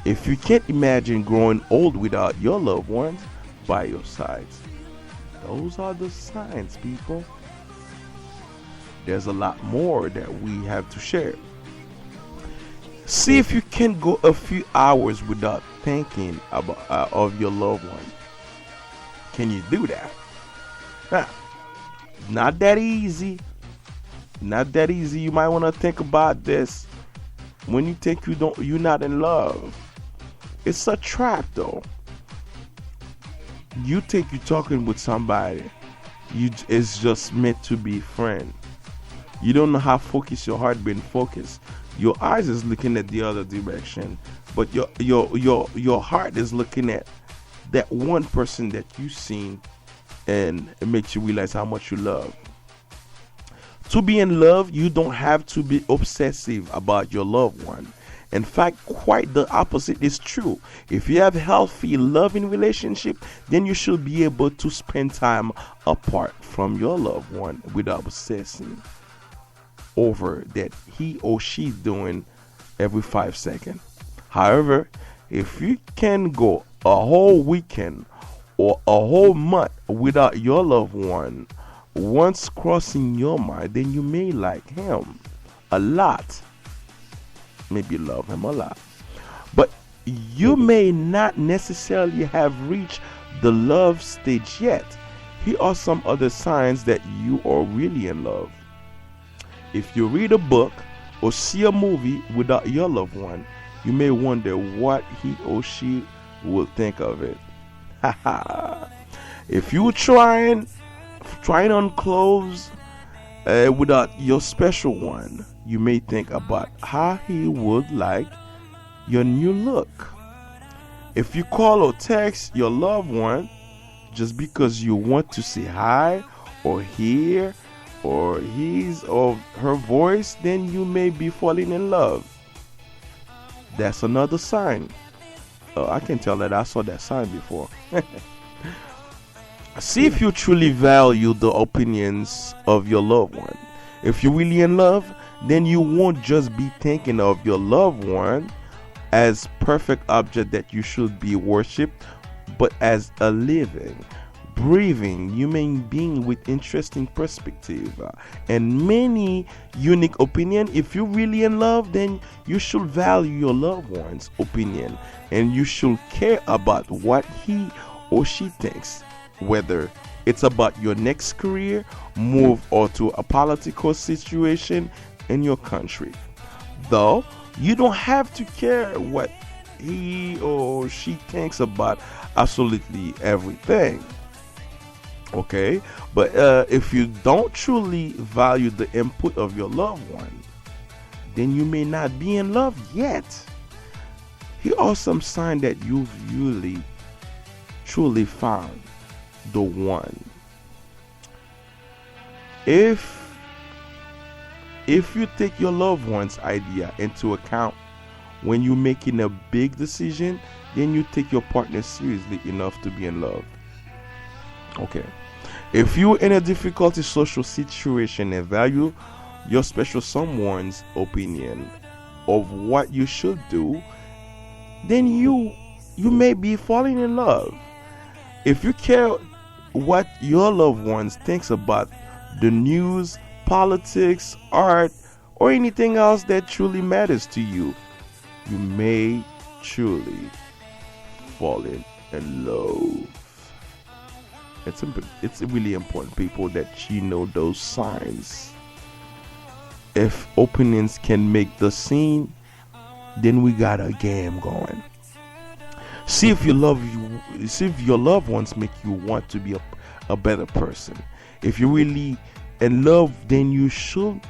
If you can't imagine growing old without your loved ones by your sides. Those are the signs, people. There's a lot more that we have to share. See if you can go a few hours without thinking about of your loved one. Can you do that? Not that easy. Not that easy. You might want to think about this when you think you're not in love. It's a trap, though. You think you're talking with somebody, it's just meant to be friend. You don't know how focused your heart been focused. Your eyes is looking at the other direction, but your heart is looking at that one person that you seen and it makes you realize how much you love. To be in love, you don't have to be obsessive about your loved one. In fact, quite the opposite is true. If you have healthy, loving relationship, then you should be able to spend time apart from your loved one without obsessing over that he or she's doing every 5 seconds. However, if you can go a whole weekend or a whole month without your loved one once crossing your mind, then you may like him a lot. Maybe love him a lot. But you may not necessarily have reached the love stage yet. Here are some other signs that you are really in love. If you read a book or see a movie without your loved one, you may wonder what he or she will think of it. If you trying on clothes without your special one, you may think about how he would like your new look. If you call or text your loved one just because you want to say hi or hear or his or her voice, then you may be falling in love. That's another sign. I can tell that I saw that sign before. See if you truly value the opinions of your loved one. If you're really in love, then you won't just be thinking of your loved one as perfect object that you should be worshipped, but as a living, breathing human being with interesting perspective and many unique opinion. If you're really in love, then you should value your loved one's opinion and you should care about what he or she thinks, whether it's about your next career move or to a political situation in your country. Though you don't have to care what he or she thinks about absolutely everything. Okay, but if you don't truly value the input of your loved one, then you may not be in love yet. Here are some signs that you've really truly found the one. If you take your loved one's idea into account when you're making a big decision, then you take your partner seriously enough to be in love. Okay. If you're in a difficult social situation and value your special someone's opinion of what you should do, then you may be falling in love. If you care what your loved ones thinks about the news, politics, art, or anything else that truly matters to you, you may truly fall in love. It's really important, people, that you know those signs. If opinions can make the scene, then we got a game going. See if your loved ones make you want to be a better person. If you're really in love, then you shouldn't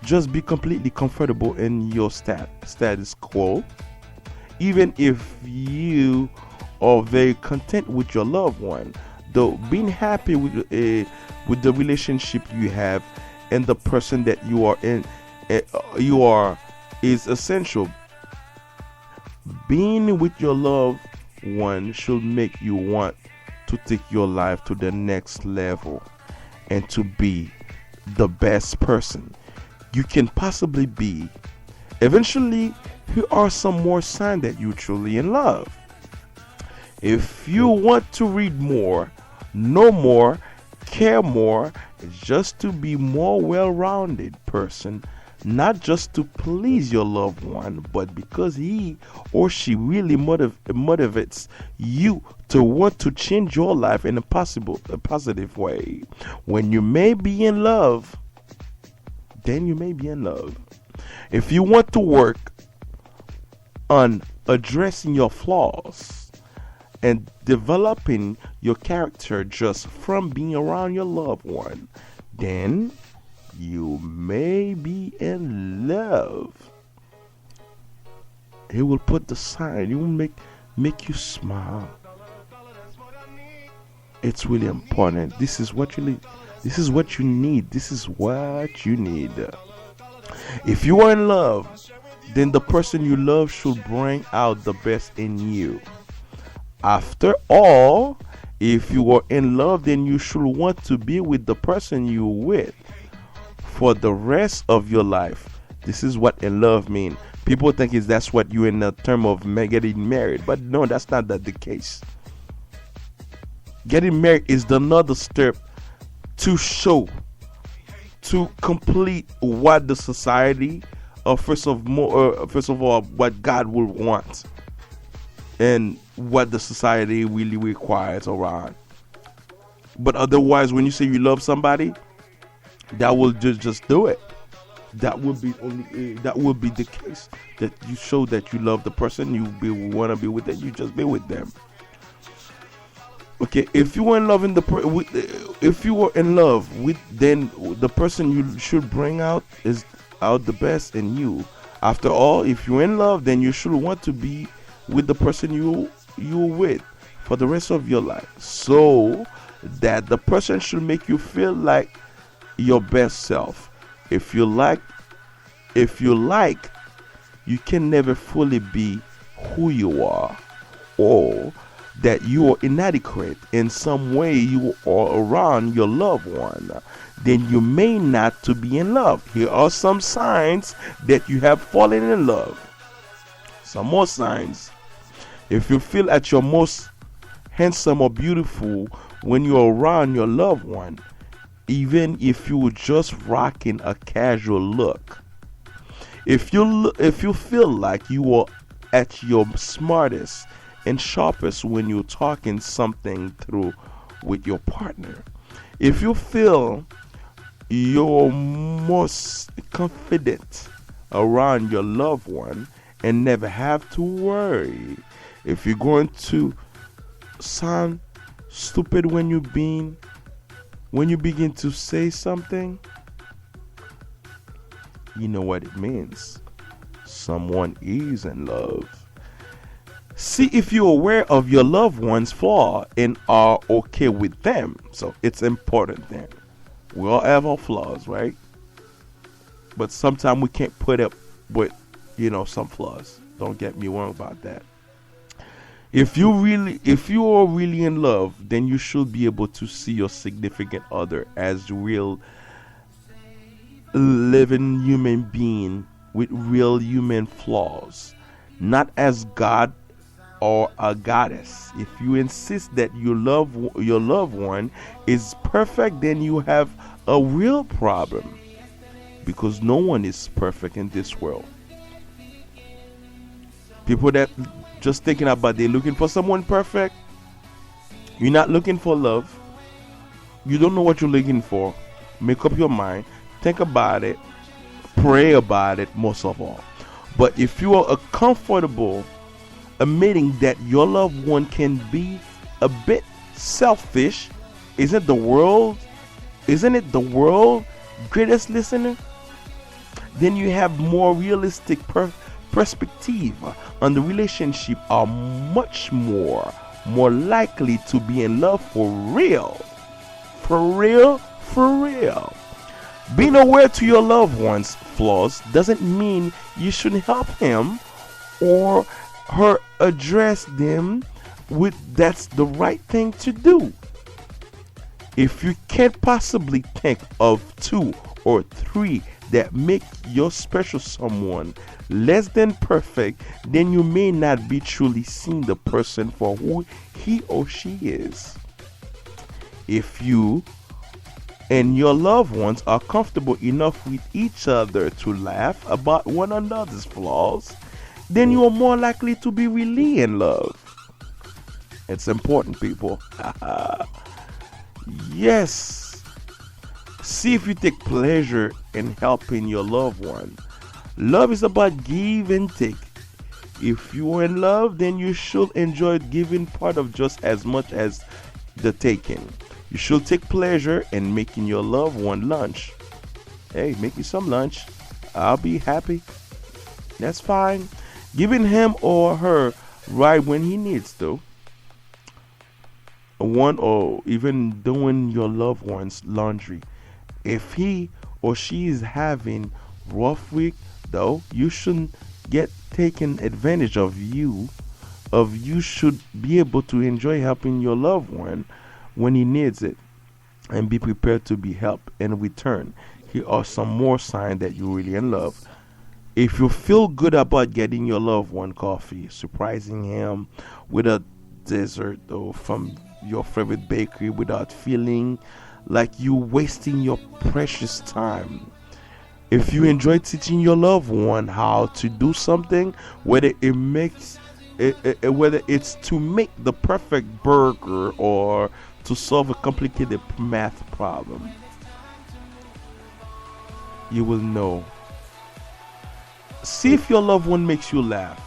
just be completely comfortable in your status quo. Even if you are very content with your loved one, though being happy with the relationship you have and the person that you are in is essential. Being with your loved one should make you want to take your life to the next level and to be the best person you can possibly be. Eventually, here are some more signs that you're truly in love. If you want to read more, know more, care more, just to be more well-rounded person, not just to please your loved one, but because he or she really motivates you to want to change your life in a positive way. When you may be in love, then you may be in love. If you want to work on addressing your flaws and developing your character just from being around your loved one, then you may be in love. He will put the sign. He will make you smile. It's really important. This is what you need. This is what you need. This is what you need. If you are in love, then the person you love should bring out the best in you. After all, if you are in love, then you should want to be with the person you're with for the rest of your life. This is what in love means. People think that's what you in the term of getting married, but no, that's not the case. Getting married is another step to show, to complete what the society, first of all, what God will want, and what the society really requires around. But otherwise, when you say you love somebody, that will just do it. That will be the case. That you show that you love the person you want to be with, that you just be with them. Okay, if you were in love with, then the person you should bring out the best in you. After all, if you're in love, then you should want to be with the person you're with for the rest of your life, so that the person should make you feel like your best self. If you like, you can never fully be who you are, or that you are inadequate in some way you are around your loved one, then you may not to be in love. Here are some signs that you have fallen in love. Some more signs. If you feel at your most handsome or beautiful when you're around your loved one, even if you were just rocking a casual look. If you feel like you are at your smartest and sharpest when you're talking something through with your partner. If you feel you're most confident around your loved one and never have to worry. If you're going to sound stupid when you begin to say something, you know what it means. Someone is in love. See if you're aware of your loved one's flaw and are okay with them. So it's important then. We all have our flaws, right? But sometimes we can't put up with, some flaws. Don't get me wrong about that. If you are really in love, then you should be able to see your significant other as real living human being with real human flaws, not as God or a goddess. If you insist that your loved one is perfect, then you have a real problem, because no one is perfect in this world. People that just thinking about they're looking for someone perfect, you're not looking for love. You don't know what you're looking for. Make up your mind, think about it, pray about it most of all. But if you are comfortable admitting that your loved one can be a bit selfish, isn't it the world greatest listener? Then you have more realistic perspective on the relationship, are much more likely to be in love for real. Being aware to your loved one's flaws doesn't mean you should help him or her address them with that's the right thing to do. If you can't possibly think of 2 or 3 that make your special someone less than perfect, then you may not be truly seeing the person for who he or she is. If you and your loved ones are comfortable enough with each other to laugh about one another's flaws, then you are more likely to be really in love. It's important, people. Yes. See if you take pleasure in helping your loved one. Love is about give and take. If you are in love, then you should enjoy giving part of just as much as the taking. You should take pleasure in making your loved one lunch. Hey, make me some lunch. I'll be happy. That's fine. Giving him or her right when he needs to. one or even doing your loved one's laundry. If he or she is having rough week, though, you shouldn't get taken advantage of. You should be able to enjoy helping your loved one when he needs it, and be prepared to be helped in return. Here are some more signs that you're really in love. If you feel good about getting your loved one coffee, surprising him with a dessert or from your favorite bakery without feeling like you wasting your precious time. If you enjoy teaching your loved one how to do something, whether it's to make the perfect burger or to solve a complicated math problem, you will know. See if your loved one makes you laugh.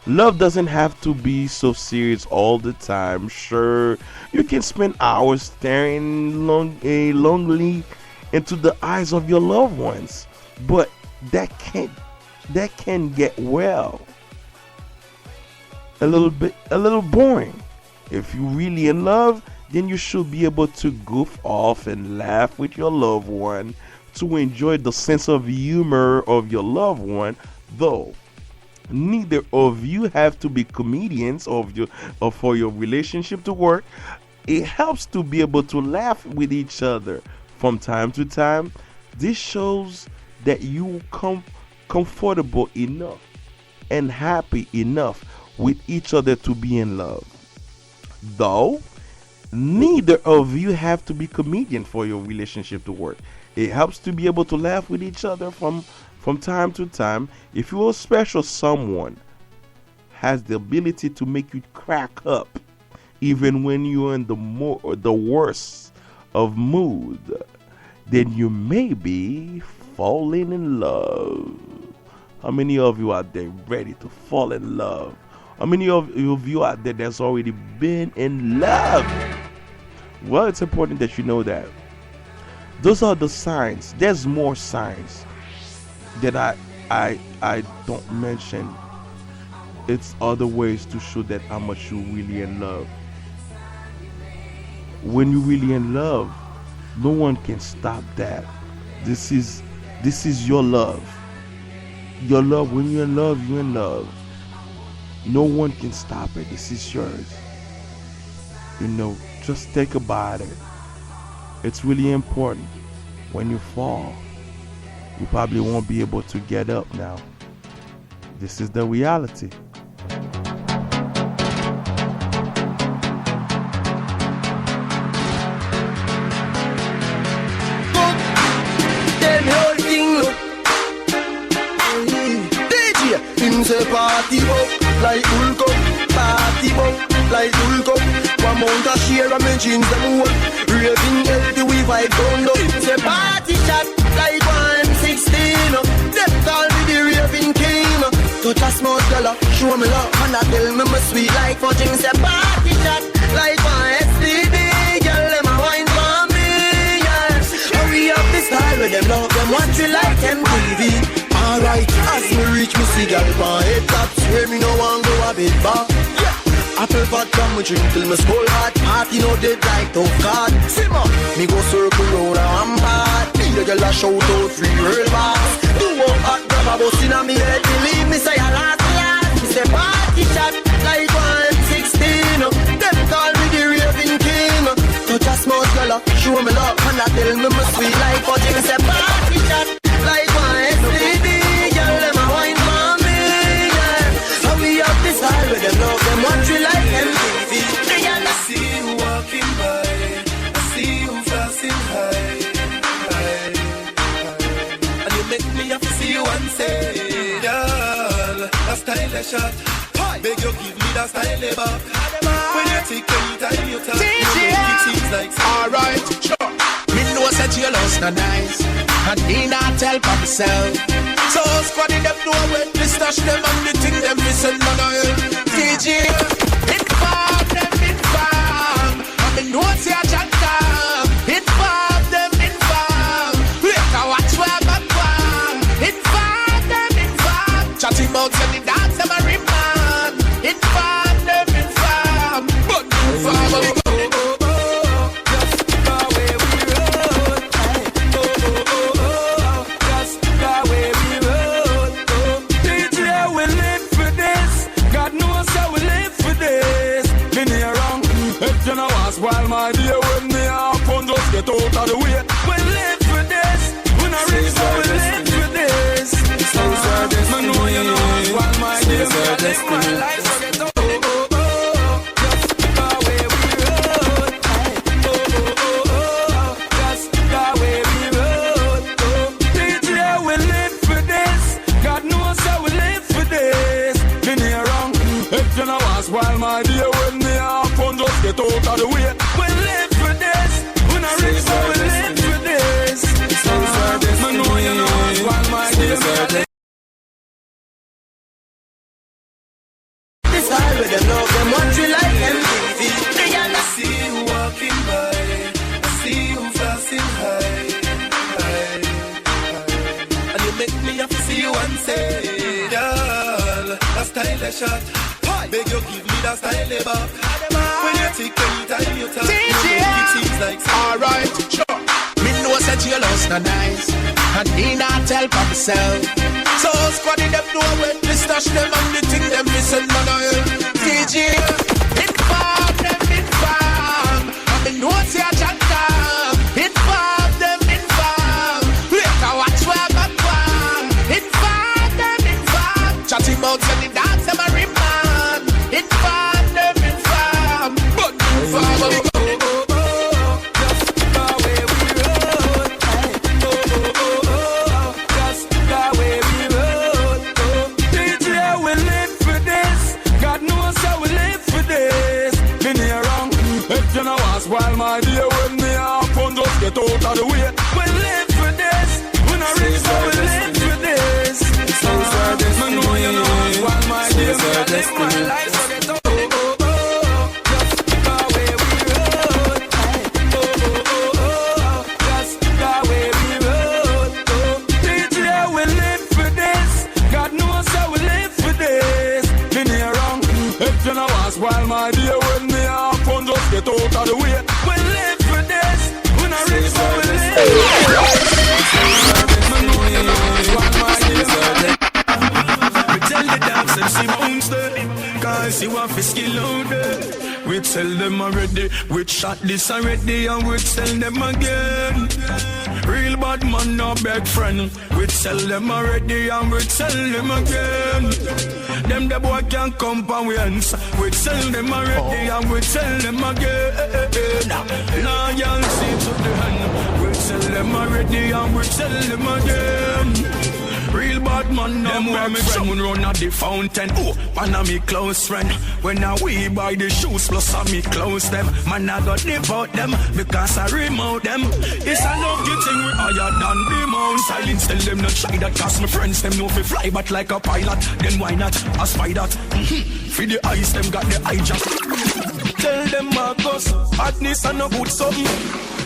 Love doesn't have to be so serious all the time. Sure, you can spend hours staring longingly into the eyes of your loved ones, but that can get a little boring. If you're really in love, then you should be able to goof off and laugh with your loved one to enjoy the sense of humor of your loved one, though neither of you have to be comedians or for your relationship to work. It helps to be able to laugh with each other from time to time. This shows that you comfortable enough and happy enough with each other to be in love. Though neither of you have to be comedian for your relationship to work. It helps to be able to laugh with each other from time to time. If you're a special someone has the ability to make you crack up even when you're in the worst of mood, then you may be falling in love. How many of you out there ready to fall in love? How many of you out there that's already been in love? Well, it's important that you know that. Those are the signs. There's more signs that I don't mention. It's other ways to show that how much you're really in love. When you're really in love, no one can stop that. This is your love. Your love. When you're in love, you're in love. No one can stop it. This is yours. Just think about it. It's really important. When you fall, you probably won't be able to get up now. This is the reality. Say party up like Hulk up, party up like Hulk up. One mount a share of my jeans them work. Raving healthy we vibe down up. Say party chat like 116 up. Them call me the raving king. Touch a small girl, show me love, and I tell me my sweet like fudging. Say party chat like 1STD. Girl them a wine for me, yes. Hurry up the style with them love them watch you like MTV. Alright, as me reach me see gal pan head tops where me no want go a bit back. Yeah, apple vodka me drink till me skull hot. Party no dead like tough card. Simmer, me go circle round a rampart. Me a gal a shout out free world boss. Do up hot grab a bus inna me head. Believe me say a last. Me say party chat like 116. Them call me the raving king. Touch a small girl, show me love, and I tell me my sweet like fudging. Me say party chat like 1STD. Style with them love them watch you like MTV. I see you walking by, I see you flashing high. And you make me have to see you and say, girl, a style shot. Beg you give me that style back. When you take any time you talk, you make it seems like alright, sure. Me know that you lost the nice, and me not tell by myself. So squaddy them know when me stash them and the thing them listen man I DJ inform them inform. I mean know say a janta. Inform them inform. Later watch where I'm from. Inform them inform. Chatting about any dance them a remind. Inform them inform. But inform destiny. Just the way we roll. Just the way we roll. DJ, we live for this. God knows how we live for this. Been here wrong. If you know us while my dear when me happen, just get out of the way. We live for this. When I reach so we live for this. I know you know us while my dear me. This all with them love them what you like MTV. I see you walking by, I see you flashing high. And you make me have to see you and say, girl, that style is shot. Beg you give me that style back. When you take any time you talk, you make it seems like alright, sure. Me know that you lost the nice, and me not tell for myself. So squaddy them know when we stash them and the thing them missing man oil. DJ, inform them, inform. And me know say a chat down. Inform them, inform. Later watch where I'm from. Inform them, inform. Chatting about sending dance them a remand. Inform them, inform. But inform. While my dear when me happen, just get out of the way. We live for this. When I reach so we live for this. I know you know us while my dear me I live my life. So get out. Just the way we roll. Just the way we roll. DJ, we live for this. God knows how we live for this. Been here wrong. If you know us while my dear when me happen, just get out of the way. We live for this. When I reach so we live. I know you know what my dear. We tell the dogs them see monster, cause you want to skill out there. We tell them already, we shot this already and we tell them again. Real bad man, no bad friend. We tell them already and we tell them again. Them the boy can't come and we answer. We tell them already and we tell them again. Loyalty to the hand. We tell them already and we tell them again. Real bad man, no more me friend. Run at the fountain. Oh, man a me close friend. When I we buy the shoes plus I me close them. Man I got devout them because I remote them. It's a lucky thing we higher than the mount. Silence tell them not try that cause my friends them know fi fly but like a pilot. Then why not aspire that? For the eyes them got the eye jack. Tell them Marcus, badness and no good something.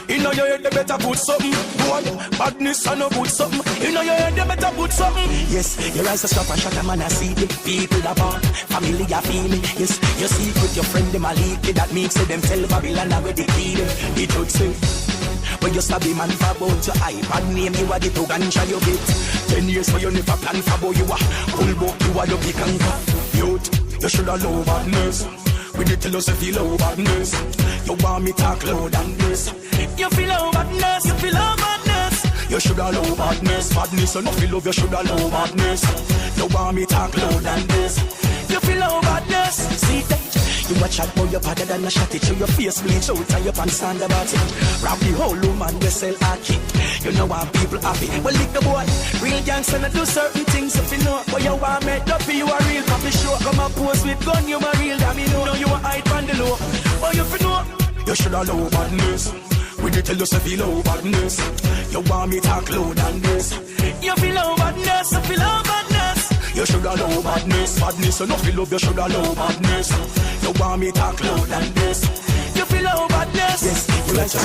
In your head, they better put something. Boy, badness and no good something. In your head, they better put something. Yes, your eyes are stop and shut them and I see the people about. Family are feeling. Yes, you see with your friend, them a leak. That means say them tell Babylon where they feed them. The truth say, when you stab a man for about your iPad name, you are the to ganja you get. 10 years for you never plan for boy, you are full book, you are the big and youth, you should have low badness. We did tell us if you low badness. You want me talk low than this. You feel low badness, you feel low badness. You should have low badness, badness. You know feel love, you should have low badness. You want me talk low than this. You feel low badness. See that? You a chat boy, you're better than a shot it. Your face bleach out and your pants stand about it. Rob the whole woman, we sell a kit. You know why people happy. Well, lick the boy. Real gangster and do certain things if you know. But you want me up, you a real coffee show. Come and pose with gun, you a real damn, you know. You a hide from the low. But you know, you should have low badness. We did tell you to feel low badness. You want me talk low than this. You feel low badness, you feel low badness. You should have low badness, badness. You know feel love, you should have low badness. You want me talk low than this. You feel low badness. Yes, you like to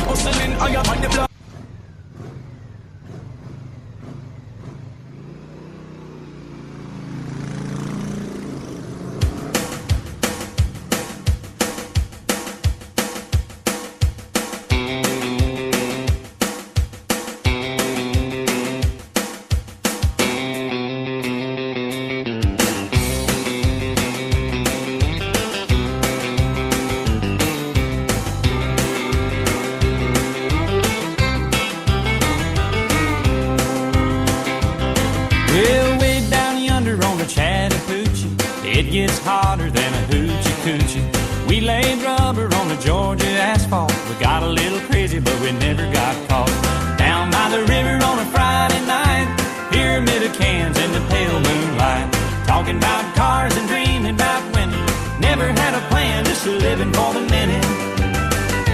hustling, I am on the block. gets hotter than a hoochie coochie. We laid rubber on the Georgia asphalt. We got a little crazy, but we never got caught. Down by the river on a Friday night, pyramid of cans in the pale moonlight. Talking about cars and dreaming about women. Never had a plan, just living for the minute.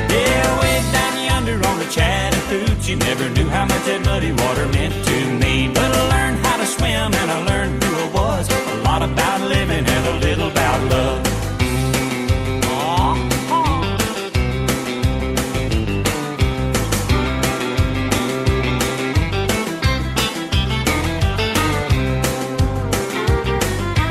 Yeah, way down yonder on the Chattahoochee, never knew how much that muddy water meant to me. But I learned how to swim and I learned who I was. A lot about living and a little about love.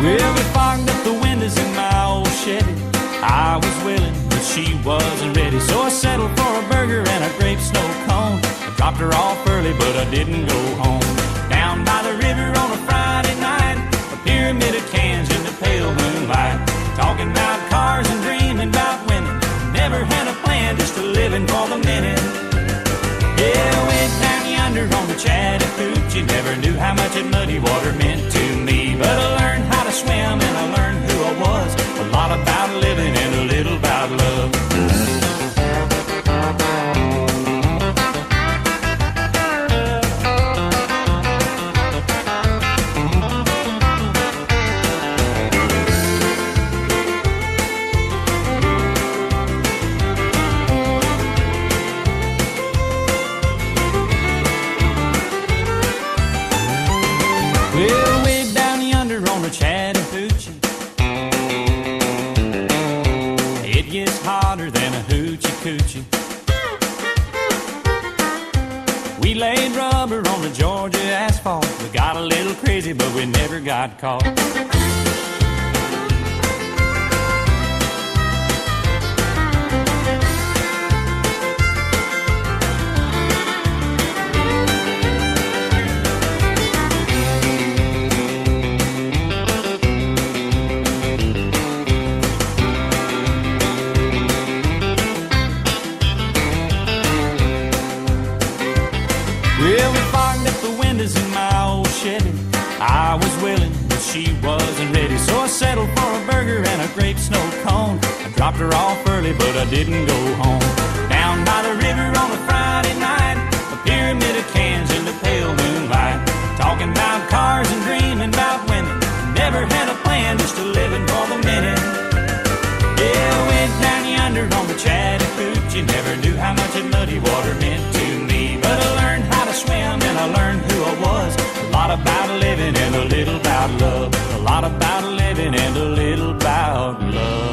Well, we fogged up the windows in my old Chevy. I was willing, but she wasn't ready. So I settled for a burger and a grape snow cone. I dropped her off early, but I didn't go home. Down by the river on a Friday night, a pyramid of cans in the pale moonlight. Talking about cars and dreaming about women. Never had a plan, just a living for the minute. Yeah, way down yonder on the Chattahoochee, never knew how much that muddy water meant to me. But I learned how to swim and I learned who I was. A lot about living and a little about love. Well, way down yonder on the Chattahoochee, it gets hotter than a hoochie coochie. We laid rubber on the Georgia asphalt. We got a little crazy, but we never got caught. Well, we fogged up the windows in my old Chevy. I was willing, but she wasn't ready. So I settled for a burger and a grape snow cone. I dropped her off early, but I didn't go home. Down by the river on a Friday night, a pyramid of cans in the pale moonlight. Talking about cars and dreaming about women. Never had a plan, just a living for the minute. Yeah, went down yonder on the Chattahoochee, never knew how much that muddy water meant to me. But I learned how to swim and I learned who I was. A lot about living and a little about love. A lot about living and a little about love.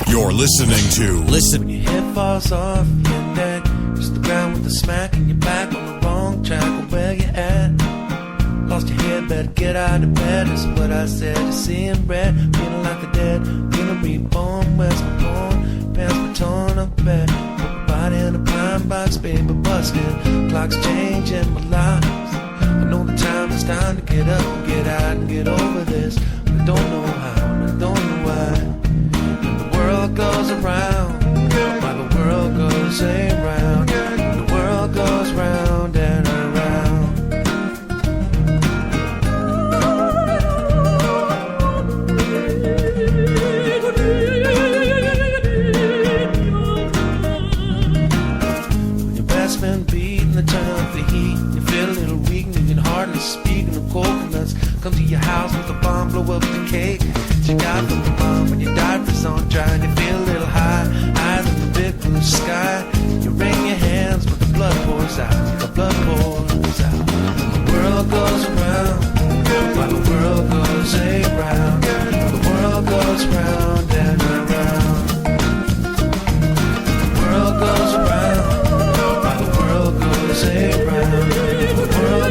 You're listening to When your head falls off your neck, just the ground with a smack in your back on the wrong track. Well, where you at? Lost your head, better get out of bed. That's what I said. You're seeing red, feeling like the dead, feeling reborn. Where's my bone? Pants were torn up bed. Put my body in a pine box, baby, busted. Clock's changing my life. I know the time is time to get up and get out and get over this. But I don't know how, and I don't know why. The world goes around, while the world goes around. The world goes round and around. When your best friend beating the turn up the heat, you feel a little weak and you can hardly speak. And the coconuts come to your house with a bomb, blow up the cake you got from the mom when your diaper's on dry and you feel a little high, eyes in the big blue sky. You wring your hands but the blood pours out, the blood pours out. The world goes around, while the world goes around. The world goes round and around. The world goes around, while the world goes around. The world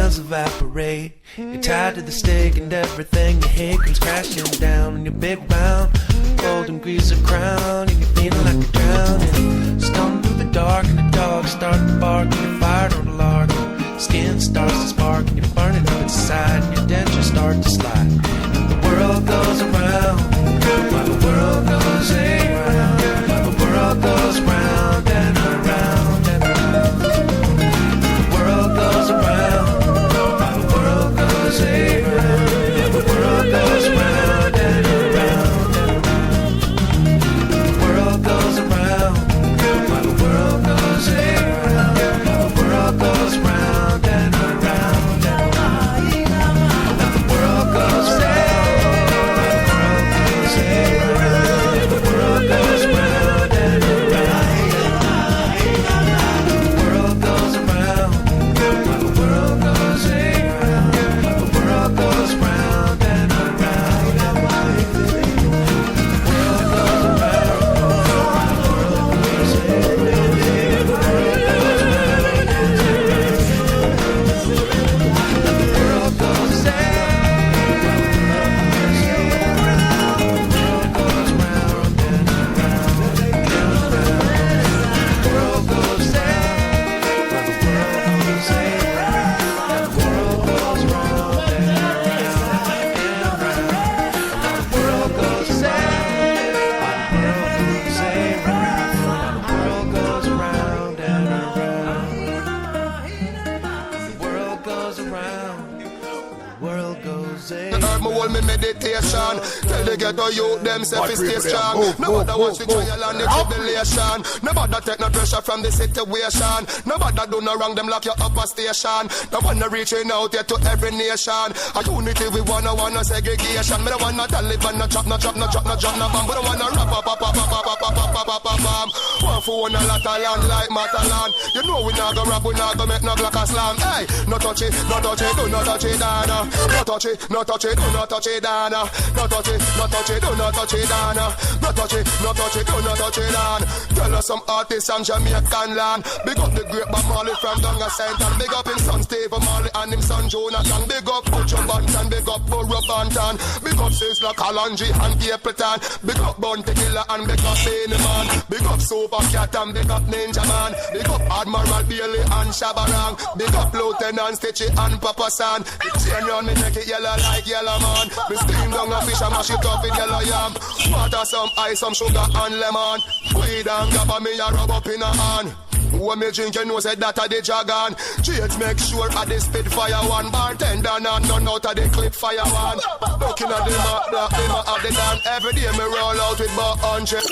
smiles evaporate. You're tied to the stick and everything you hate comes crashing down on your big round golden greaser crown, and you're feeling like you're drowning. Stung through the dark and the dogs start to bark, and you're fired on the lark. Skin starts to spark and you're burning up inside, and your dentures start to slide. And the world goes around, while the world goes around. The world goes round and around and around. The world goes around, while the world goes around. The world goes round and around and around. The world goes around, while the world goes around. The world goes round and around and around. And the world goes round, the world goes round and around. The world goes around, the world goes around. The world goes round and around. The world goes around, the world goes Me meditation. Tell the ghetto youth themself is stay strong. Nobody watch the trial and the tribulation. Nobody take no pressure from the situation. Nobody do no wrong, them lock you up a station. No one reaching out here to every nation. A unity we wanna segregation. Me don't wanna Taliban, no chop, no chop, no chop, no jump, no bomb. We don't wanna rap, bomb. One for one a lot of land like Matalan. You know we not go rap, we not go make no black a slam. Hey, no touch it, do not touch it, Dana. No touch it, do not touch it, Dana. No touch it, do not touch it, Dana. No touch it, do not touch it, Dana. Tell us some artists and Jamaican land. Big up the great Bob Marley from Donga Saint, and big up him son Steve Marley and him son Jonathan. Big up Butcher Banton, big up Burro Banton. Big up Sizzla Kalanji and Capleton. Big up Bounty Killer and big up Beanie Man. Big up Super Cat and big up Ninja Man. Big up Admiral Bailey and Shabarang. Big up Lieutenant Stitchy and Papa San. The chain round me neck it yellow like yellow man. Me steam down a fish and mash it up with yellow yam. Water, some ice, some sugar and lemon. Weed and gabba me a rub up in a hand. When me drink, you know say that a the jargon. Jades make sure I the spit fire one. Bartender and none out of the clip fire one. Looking at them up the dan. Every day me roll out with about 100.